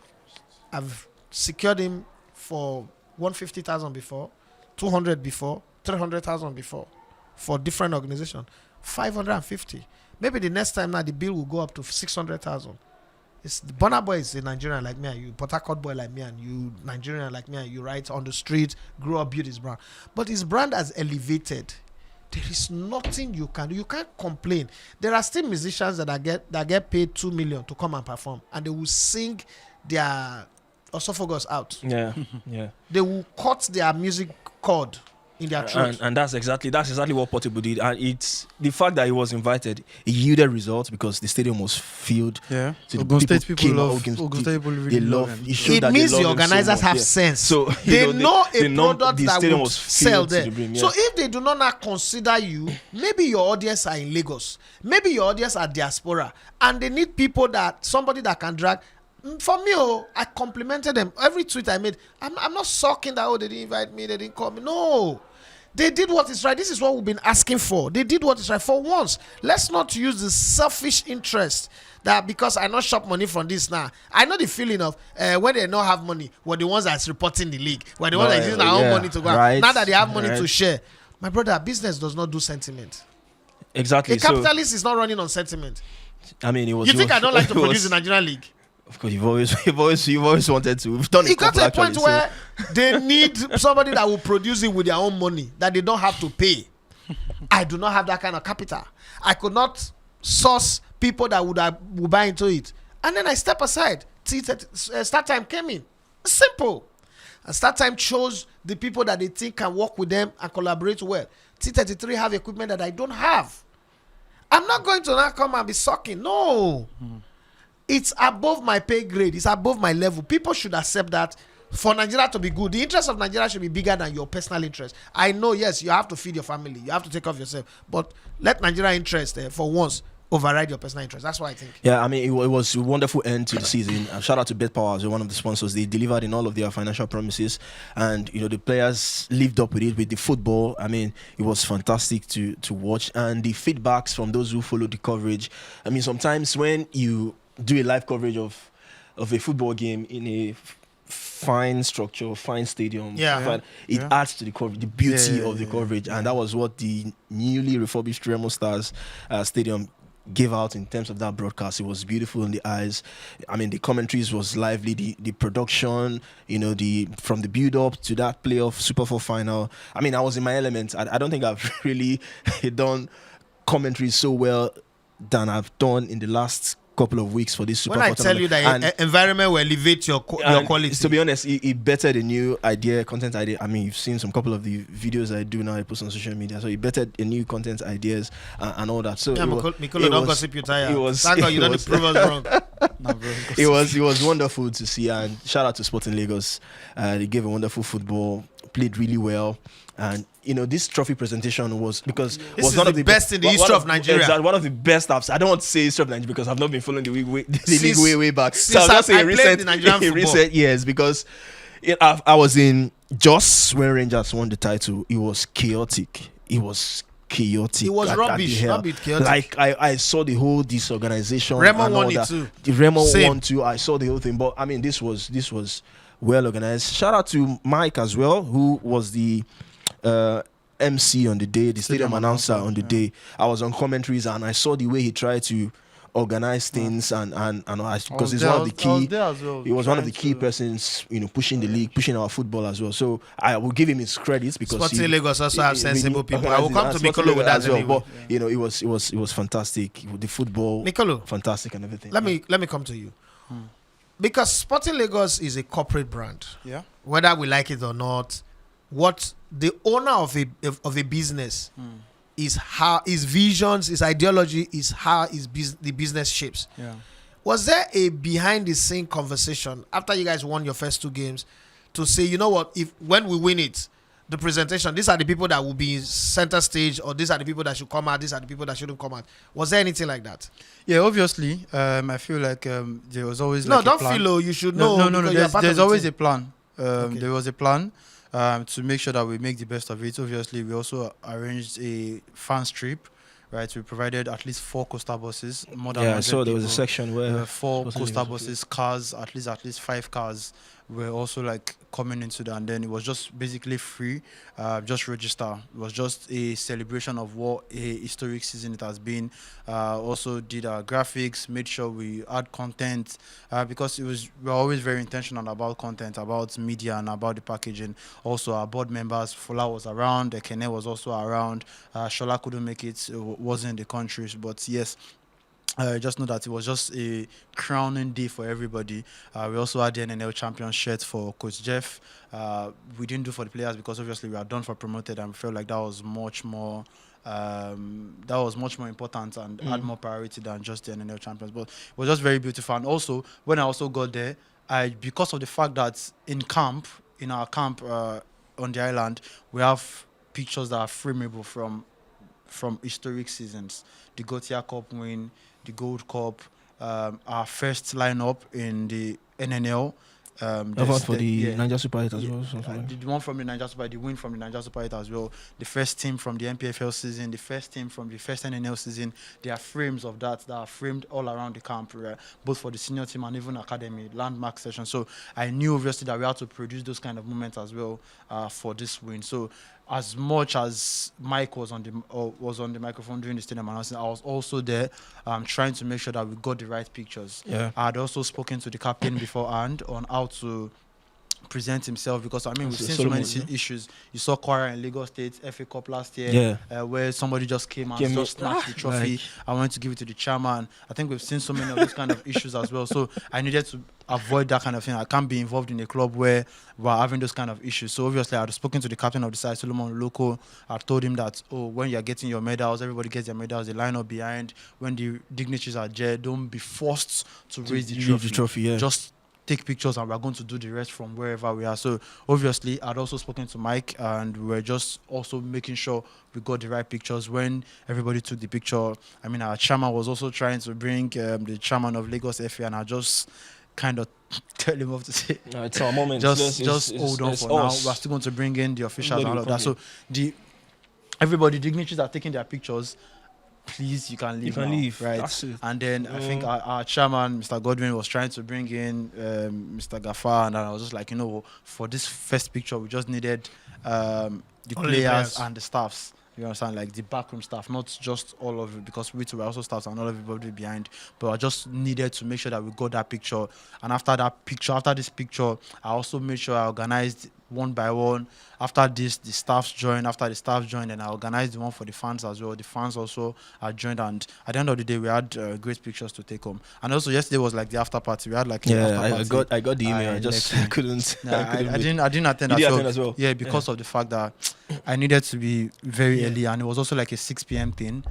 I've secured him for 150,000 before, 200 before, 300,000 before, for different organizations. 550. Maybe the next time now the bill will go up to 600,000. It's the Bernabeu is a Nigerian like me and you, Port Harcourt boy like me and you, Nigerian like me and you, right on the street, grew up, built his brand. But his brand has elevated. There is nothing you can do. You can't complain. There are still musicians that get paid 2 million to come and perform, and they will sing their esophagus out. Yeah, yeah. They will cut their music cord in their throat. And that's exactly what Portable did. And it's the fact that he was invited, he yielded results because the stadium was filled. Yeah. So Ogun State came people out, love Ogun State people really they love him. it showed It that they means love the him so organizers much, have yeah. sense. So they know a product the that stadium would was sell filled to there. the brim, yeah. So if they do not consider you, maybe your audience are in Lagos, maybe your audience are diaspora, and they need somebody that can drag. For me, I complimented them. Every tweet I made, I'm not sucking that, they didn't invite me, they didn't call me. No. They did what is right. This is what we've been asking for. They did what is right. For once, let's not use the selfish interest that because I not shop money from this now. I know the feeling of when they don't have money, we're the ones that's reporting the league. We're the ones that using our own money to go. Right, now that they have money to share. My brother, business does not do sentiment. Exactly. A capitalist is not running on sentiment. I mean, You think I don't like to produce in Nigerian league? Of course, you've always wanted to. We've done it. It got to a point where they need somebody that will produce it with their own money that they don't have to pay. I do not have that kind of capital. I could not source people that would buy into it. And then I step aside. Start Time came in. Simple. And Start Time chose the people that they think can work with them and collaborate well. T33 have equipment that I don't have. I'm not going to now come and be sucking. No. It's above my pay grade. It's above my level. People should accept that for Nigeria to be good. The interest of Nigeria should be bigger than your personal interest. I know, yes, you have to feed your family. You have to take care of yourself. But let Nigeria interest, for once, override your personal interest. That's what I think. Yeah, I mean, it was a wonderful end to the season. Shout out to BetPower, one of the sponsors. They delivered in all of their financial promises. And, the players lived up with it, with the football. I mean, it was fantastic to watch. And the feedbacks from those who followed the coverage. I mean, sometimes when you do a live coverage of a football game in a fine structure, fine stadium, it adds to the coverage, the beauty of the coverage, and that was what the newly refurbished Remo Stars Stadium gave out in terms of that broadcast. It was beautiful in the eyes. I mean, the commentaries was lively, the production, from the build up to that playoff Super 4 final. I mean, I was in my element. I don't think I've really done commentary so well than I've done in the last couple of weeks for this Super 4 When I tell you that environment will elevate your quality. To be honest, it bettered a new content idea. I mean, you've seen some couple of the videos I do now. I post on social media, so it bettered a new content ideas and all that. So Mikolo don't gossip you tired. Thank God you don't prove us wrong. It was wonderful to see, and shout out to Sporting Lagos. They gave a wonderful football, played really well. And this trophy presentation was because this was one of the best in the history of Nigeria. Exactly, one of the best apps. I don't want to say history of Nigeria because I've not been following the league way back. So I'll just say recent years because I was in Jos when Rangers won the title. It was chaotic. It was rubbish. Not bit chaotic. Like I saw the whole disorganization. Remo won it too. The Remo won too. I saw the whole thing. But I mean, this was well organized. Shout out to Mike as well, who was the MC on the day, the stadium announcer on the day. I was on commentaries and I saw the way he tried to organize things and because he's one of the key. He was one of the key persons, pushing the league, pushing our football as well. So I will give him his credits because Sporting Lagos also have sensible people. I will come to Nicolo with that as well. anyway. But it was fantastic. The football, Nicolo, fantastic and everything. let me come to you. Because Sporting Lagos is a corporate brand. Yeah. Whether we like it or not, what the owner of a business is how his visions, his ideology is how the business shapes. Yeah. Was there a behind the scene conversation after you guys won your first 2 games to say, you know what, when we win it, the presentation, these are the people that will be center stage, or these are the people that should come out, these are the people that shouldn't come out? Was there anything like that? Yeah, obviously. I feel like there was always No, like don't a plan. feel you should know. No. There's always a plan. Okay. There was a plan to make sure that we make the best of it. Obviously, we also arranged a fans trip, right? We provided at least 4 coaster buses, more than 100 I saw there was a people. section where 4 Sporting coaster Lagos buses, cars, at least 5 cars were also like coming into that, and then it was just basically free, just register. It was just a celebration of what a historic season it has been. Also did our graphics, made sure we add content, because we're always very intentional about content, about media and about the packaging. Also our board members, Fola was around, Ekene was also around, Shola couldn't make it, wasn't in the country, but yes, just know that it was just a crowning day for everybody. We also had the NNL champion shirt for Coach Jeff. We didn't do for the players because obviously we are done for promoted, and we felt like that was much more important and had more priority than just the NNL champions. But it was just very beautiful. And also, when I also got there, because of the fact that in our camp on the island, we have pictures that are frameable from historic seasons. The Gotia Cup win, the Gold Cup, our first lineup in the NNL. About for the Niger Super 8 as well. The one from the Niger Super 8, the win from the Niger Super 8 as well. The first team from the MPFL season, the first team from the first NNL season. There are frames of that are framed all around the camp, both for the senior team and even academy, landmark session. So I knew obviously that we had to produce those kind of moments as well for this win. So as much as Mike was on the microphone during the stadium announcement, I was also there trying to make sure that we got the right pictures. Yeah. I had also spoken to the captain beforehand on how to present himself, because I mean we've seen Solomon, so many issues. You saw Kwara in Lagos State FA Cup last year, where somebody just came and just snatched the trophy. I wanted to give it to the chairman. I think we've seen so many of those kind of issues as well. So I needed to avoid that kind of thing. I can't be involved in a club where we're having those kind of issues. So obviously I had spoken to the captain of the side, Solomon Loco. I told him that, when you're getting your medals, everybody gets their medals, they line up behind. When the dignitaries are there, don't be forced to raise the trophy. Just take pictures and we're going to do the rest from wherever we are. So obviously I'd also spoken to Mike, and we were just also making sure we got the right pictures. When everybody took the picture, I mean our chairman was also trying to bring the chairman of Lagos FA, and I just kind of tell him off to say, no, it's our moment. just hold on for now. We're still going to bring in the officials and all of that. So everybody, dignitaries are taking their pictures. Please, you can leave. Right? That's it. And then I think our chairman, Mr. Godwin, was trying to bring in Mr. Gafar, and I was just like, for this first picture, we just needed the players and the staffs. You understand, like the backroom staff, not just all of it, because we were also staffs and all of everybody behind. But I just needed to make sure that we got that picture. And after this picture, I also made sure I organized one by one. After this, the staffs joined. After the staff joined, and I organized the one for the fans as well. The fans also are joined, and at the end of the day, we had great pictures to take home. And also, yesterday was like the after party. We had like I got the email. I just couldn't. I didn't attend as well. Yeah, because of the fact that I needed to be very early, and it was also like a 6 p.m. thing.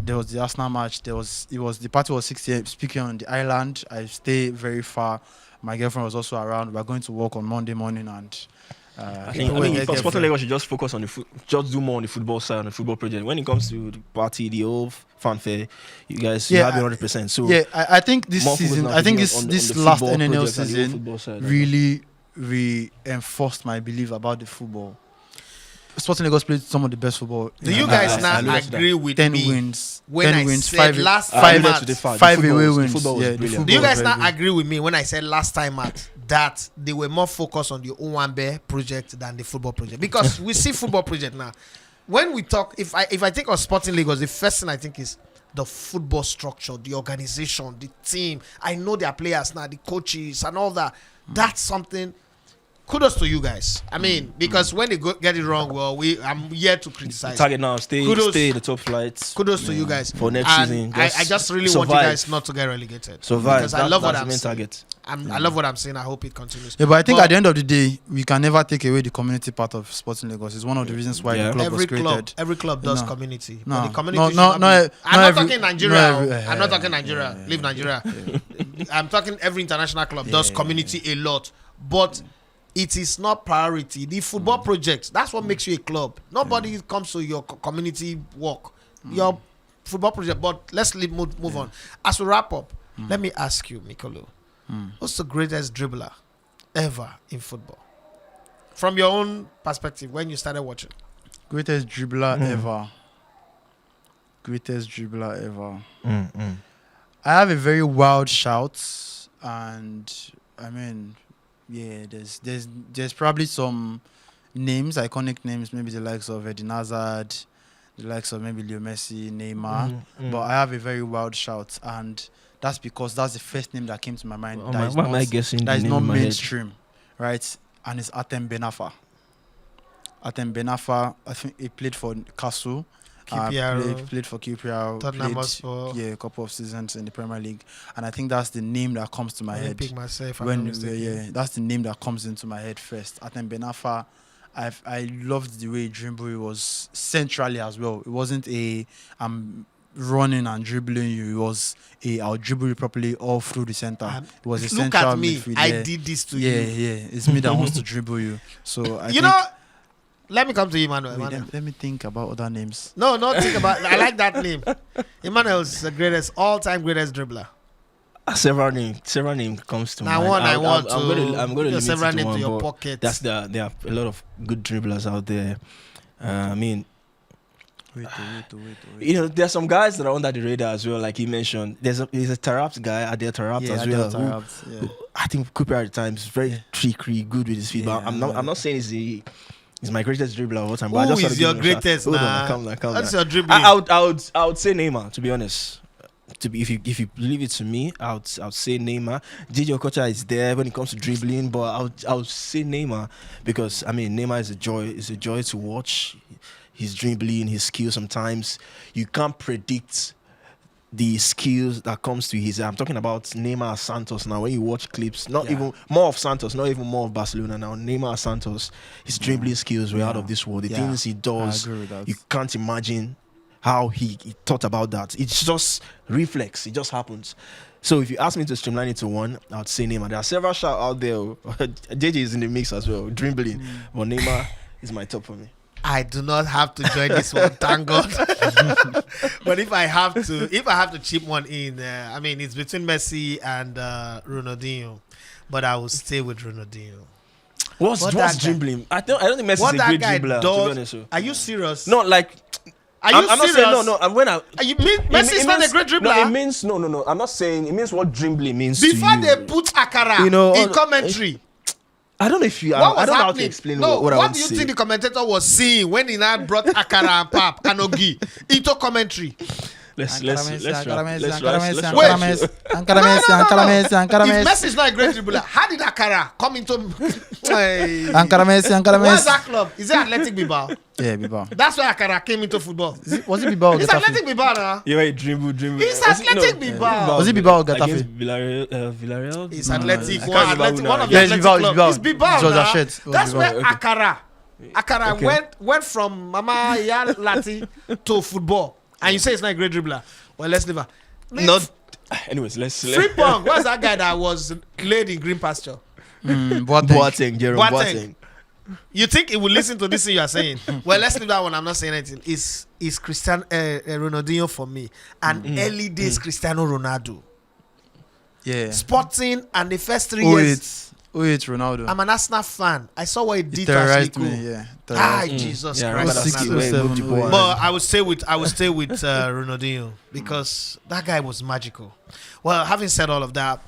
There was the Arsenal match. The party was 6 p.m. Speaking on the island, I stay very far. My girlfriend was also around. We're going to work on Monday morning, and I think Sporting Lagos should just focus on just do more on the football side, on the football project. When it comes to the party, the whole fanfare, you guys have 100%. So I think this season, this last NNL season really reinforced my belief about the football. Sporting Lagos played some of the best football. Do you guys not agree with 10 me wins? when 10 I wins, said 5 last five time out? 5 away wins. The football was brilliant. Do you guys not agree with me when I said last time out that they were more focused on the Owambe project than the football project. Because we see football project now. When we talk, if I think of Sporting Lagos, the first thing I think is the football structure, the organization, the team. I know their players now, the coaches and all that. That's something. Kudos to you guys. I mean, because when they get it wrong, well, I'm here to criticize. Target now, stay in the top flights. Kudos to you guys for next season. I just really want you guys not to get relegated. Survive. Because I love what I'm saying. Target. I love what I'm saying. I hope it continues. Yeah, but I think at the end of the day, we can never take away the community part of Sporting Lagos. It's one of the reasons why the club was created. Every club does community. No, but the community I'm not talking Nigeria. I'm not talking Nigeria. Leave Nigeria. I'm talking every international club does community a lot. But it is not priority. The football project, that's what makes you a club. Nobody comes to your community work. Your football project. But let's move on. As we wrap up, let me ask you, Mikolo, what's the greatest dribbler ever in football? From your own perspective, when you started watching. Greatest dribbler ever. Greatest dribbler ever. I have a very wild shout, and I mean, yeah, there's probably some names, iconic names, maybe the likes of Eden Hazard, the likes of maybe Leo Messi, Neymar. But I have a very wild shout, and that's because that's the first name that came to my mind. What am I guessing? That is not mainstream, right? And it's Atem Benafa. Atem Benafa, I think he played for Castle. Played for QPR. Played a couple of seasons in the Premier League, and I think that's the name that comes to my head. That's the name that comes into my head first. Atem Benafa, I loved the way dribble. It was centrally as well. It wasn't running and dribbling you. It was I'll dribble you properly all through the center. It was a look central at me. midfield. I did this to you. Yeah. It's me that wants to dribble you. So let me come to you, Emmanuel. Let me think about other names. No, think about. I like that name. Emmanuel is the all-time greatest dribbler. Several names comes to mind. I'm going to several names to your pocket. pocket. There are a lot of good dribblers out there. I mean, wait. You know, there's some guys that are under the radar as well. Like he mentioned, there's a Tarapt guy, Adel Tarapt as well. Who I think Cooper at the time is very trickery, good with his feet. But I'm not saying he's my greatest dribbler of all time. But Who is your greatest? Calm down. That's your dribbling. I would say Neymar, to be honest. If you leave it to me, I would say Neymar. Gigi Okocha is there when it comes to dribbling, but I would say Neymar because I mean Neymar is a joy. It's a joy to watch. His dribbling, his skills. Sometimes you can't predict the skills that comes to his. I'm talking about Neymar Santos now. When you watch clips, even more of Santos, not even more of Barcelona now. Neymar Santos, his dribbling skills were out of this world. The things he does, you can't imagine how he thought about that. It's just reflex. It just happens. So if you ask me to streamline it to one, I would say Neymar. There are several shout out there. JJ is in the mix as well, dribbling. But Neymar is my top for me. I do not have to join this one, thank God. But if I have to chip one in, I mean it's between Messi and Ronaldinho, but I will stay with Ronaldinho. What's dribbling? I don't think Messi is a great dribbler. To be honest, are you serious? No, like. Are you I'm serious? not saying no. When you mean Messi is not a great dribbler? No, it means no. I'm not saying it means what dribbling means. Before to you. they put Akara in commentary. I don't know if you. I don't know how to explain what I would say. What do you think the commentator was seeing when he now brought Akara and Pap and Ogi into commentary? Let's Wait. If Messi is not a great dribbler, how did Akara come into? Where's that club? Is it Athletic Bilbao? Yeah, Bilbao. That's why Akara came into football. Was it Bilbao? It's Athletic Bilbao now. Yeah, right, dribble. It's Athletic Bilbao. Was it Bilbao or Getafe? Villarreal. It's Athletic. One of the Athletic clubs. It's Bilbao now. That's where Okay. Akara went from Mama Ya Lati to football. And you say it's not a great dribbler. Well, let's leave her. Anyways, let's. Frimpong, what's that guy that was laid in green pasture? Boateng. You think he will listen to this thing you are saying? Well, let's leave that one. I'm not saying anything. It's Ronaldinho for me. And early days Cristiano Ronaldo. Yeah. Sporting and the first 3 years. It's Ronaldo. I'm an Arsenal fan. I saw what he did to terrorized Ashley me. Yeah. Jesus Yeah, Christ. Ronaldo. But I would stay with Ronaldinho because that guy was magical. Well, having said all of that,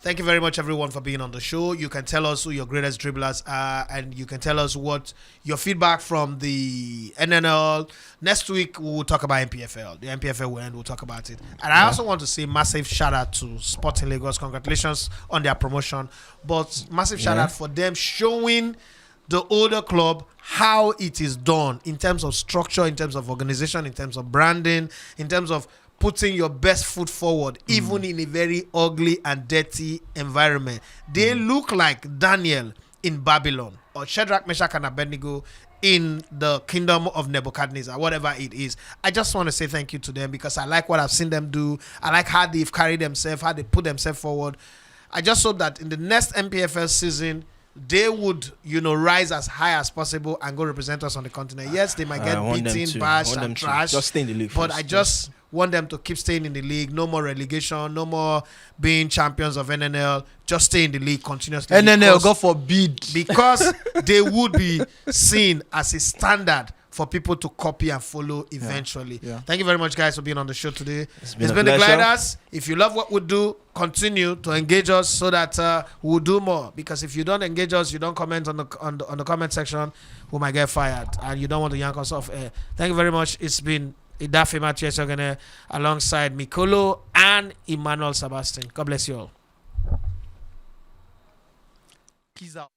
Thank you very much, everyone, for being on the show. You can tell us who your greatest dribblers are, and you can tell us what your feedback from the NNL. Next week, we will talk about MPFL. The MPFL will end, we'll talk about it. And I also want to say massive shout out to Sporting Lagos. Congratulations on their promotion. But massive shout out for them showing the older club how it is done in terms of structure, in terms of organization, in terms of branding, in terms of putting your best foot forward, even in a very ugly and dirty environment. They look like Daniel in Babylon or Shadrach, Meshach, and Abednego in the kingdom of Nebuchadnezzar, whatever it is. I just want to say thank you to them because I like what I've seen them do. I like how they've carried themselves, how they put themselves forward. I just hope that in the next MPFL season, they would, rise as high as possible and go represent us on the continent. Yes, they might get beaten, bashed, and trashed. Just stay in the league but first. I just want them to keep staying in the league. No more relegation. No more being champions of NNL. Just stay in the league continuously. NNL, God forbid. Because they would be seen as a standard for people to copy and follow eventually. Yeah. Thank you very much, guys, for being on the show today. It's been a been the pleasure. Gliders. If you love what we do, continue to engage us so that we'll do more. Because if you don't engage us, you don't comment on the comment section, we might get fired. And you don't want to yank us off air. Thank you very much. It's been Idafe Machiesogene alongside Mikolo and Emmanuel Sebastian. God bless you all. Peace out.